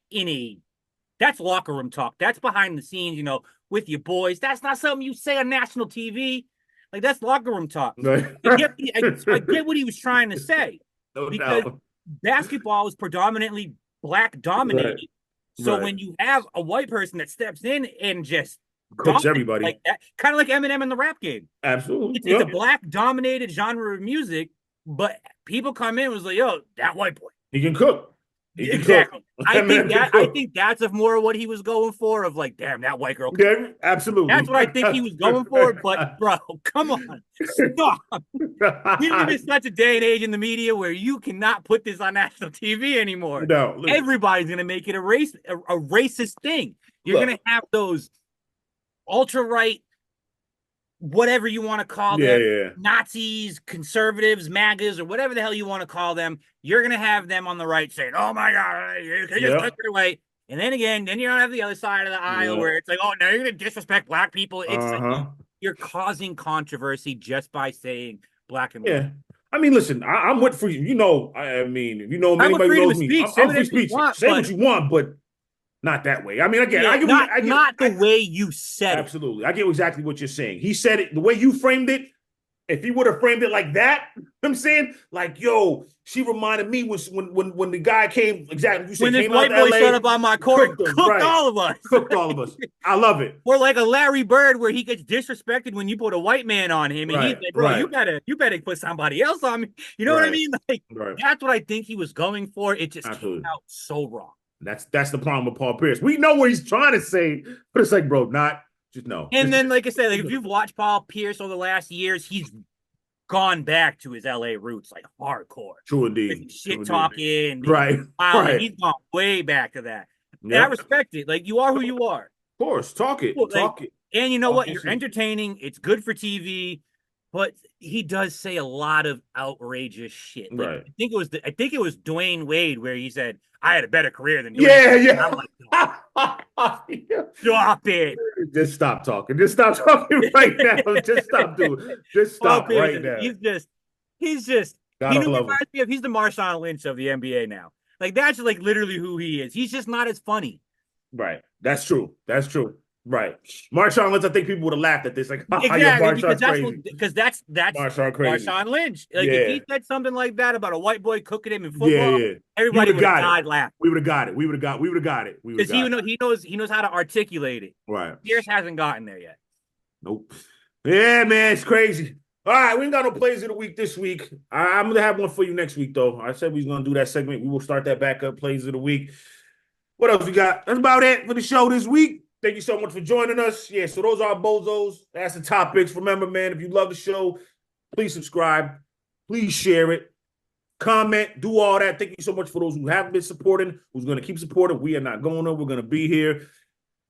that's locker room talk. That's behind the scenes, with your boys. That's not something you say on national TV. Like, that's locker room talk. Right. I get what he was trying to say. No because doubt. Basketball is predominantly black dominated. Right. So when you have a white person that steps in and just cooks everybody like that, kind of like Eminem in the rap game. Absolutely. It's a black dominated genre of music, but people come in and was like, yo, that white boy. He can cook. Exactly. I think that's more of what he was going for, of like, damn, that white girl. Yeah, absolutely. That's what I think he was going for. But bro, come on. Stop. We live in such a day and age in the media where you cannot put this on national TV anymore. No, everybody's gonna make it a racist thing. You're gonna have those ultra-right, whatever you want to call them, Nazis, conservatives, MAGAs, or whatever the hell you want to call them. You're going to have them on the right saying, oh my God, you can just click your way. And then again, then you're going to have the other side of the aisle where it's like, oh, now you're going to disrespect black people. It's like, you're causing controversy just by saying black and white. Yeah. I mean, listen, I'm with free. I mean, if you know me, anybody knows me. I'm free speech. Say what you want, but not that way. I mean, again, I get not the way you said it. Absolutely. I get exactly what you're saying. He said it the way you framed it, if he would have framed it like that, you know what I'm saying, like, yo, she reminded me when the guy came, exactly, you said, when this came white out to boy LA, showed up on my court, cooked us, cooked right. all of us. Cooked all of us. I love it. Or like a Larry Bird where he gets disrespected when you put a white man on him, and Right, he's like, bro, right. you better put somebody else on me. You know what I mean? Like, that's what I think he was going for. It just came out so wrong. That's the problem with Paul Pierce. We know what he's trying to say, but it's like, bro, not just no. And then, like I said, like if you've watched Paul Pierce over the last years, he's gone back to his LA roots, like hardcore. True indeed. Shit talking, right? He's gone way back to that. Yep. And I respect it. Like, you are who you are. Of course, talk it. And you know what? You're entertaining. It's good for TV. But he does say a lot of outrageous shit. Like, right. I think it was Dwayne Wade where he said, "I had a better career than Dwayne." Yeah. I'm like, stop it. Just stop talking. Just stop talking right now. Just stop doing it. Just stop right now. He's just. He reminds me of, he's the Marshawn Lynch of the NBA now. Like, that's like literally who he is. He's just not as funny. Right. That's true. That's true. Right. Marshawn Lynch, I think people would have laughed at this. Like, exactly, because that's Marshawn crazy. Marshawn Lynch. Like, if he said something like that about a white boy cooking him in football, everybody would have died laughing. We would have got it. We would have got it. Because he knows how to articulate it. Right. Pierce hasn't gotten there yet. Nope. Yeah, man, it's crazy. All right, we ain't got no plays of the week this week. I'm gonna have one for you next week, though. I said we was gonna do that segment. We will start that back up. Plays of the week. What else we got? That's about it for the show this week. Thank you so much for joining us. Yeah, so those are our bozos. That's the topics. Remember, man, if you love the show, please subscribe. Please share it. Comment. Do all that. Thank you so much for those who haven't been supporting, who's going to keep supporting. We are not going on. We're going to be here.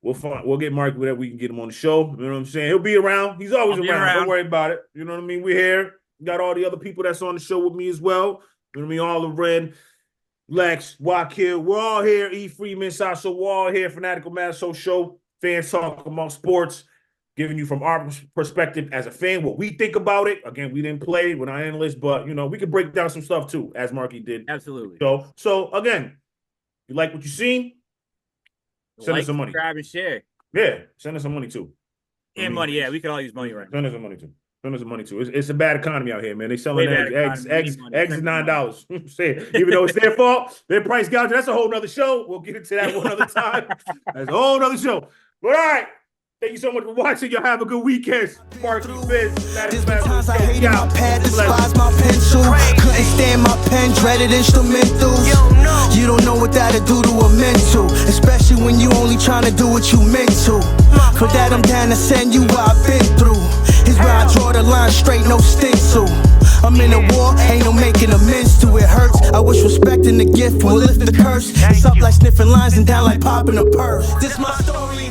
We'll get Mark whenever we can get him on the show. You know what I'm saying? He'll be around. He's always around. Don't worry about it. You know what I mean? We're here. Got all the other people that's on the show with me as well. You know what I mean? All of Ren, Lex, Wakil. We're all here. E. Freeman, Sasha. We're all here. Fanatical Massholes Show. Fans talk about sports. Giving you from our perspective as a fan what we think about it. Again, we didn't play. We're not analysts, but, you know, we can break down some stuff too, as Marky did. Absolutely. So again, if you like what you seen, send us some money. Subscribe and share. Yeah, send us some money too. And money, yeah, we can all use money right now. Send us some money too. Send us some money too. It's a bad economy out here, man. They selling eggs is $9. Say, even though it's their fault, their price gouging. That's a whole nother show. We'll get into that one other time. That's a whole nother show. But all right. Thank you so much for watching. Y'all have a good weekend. Marky Fizz. There's been times I hated my pad, despised my pencil. Couldn't stand my pen, dreaded instrumentals. You don't know what that'll do to a mental, especially when you only trying to do what you meant to. For that I'm down to send you what I've been through. Here's where I draw the line straight, no stencil. I'm in a war, ain't no making amends to it. Hurts. I wish respecting the gift will lift the curse. It's up like sniffing lines and down like popping a purse. This my story.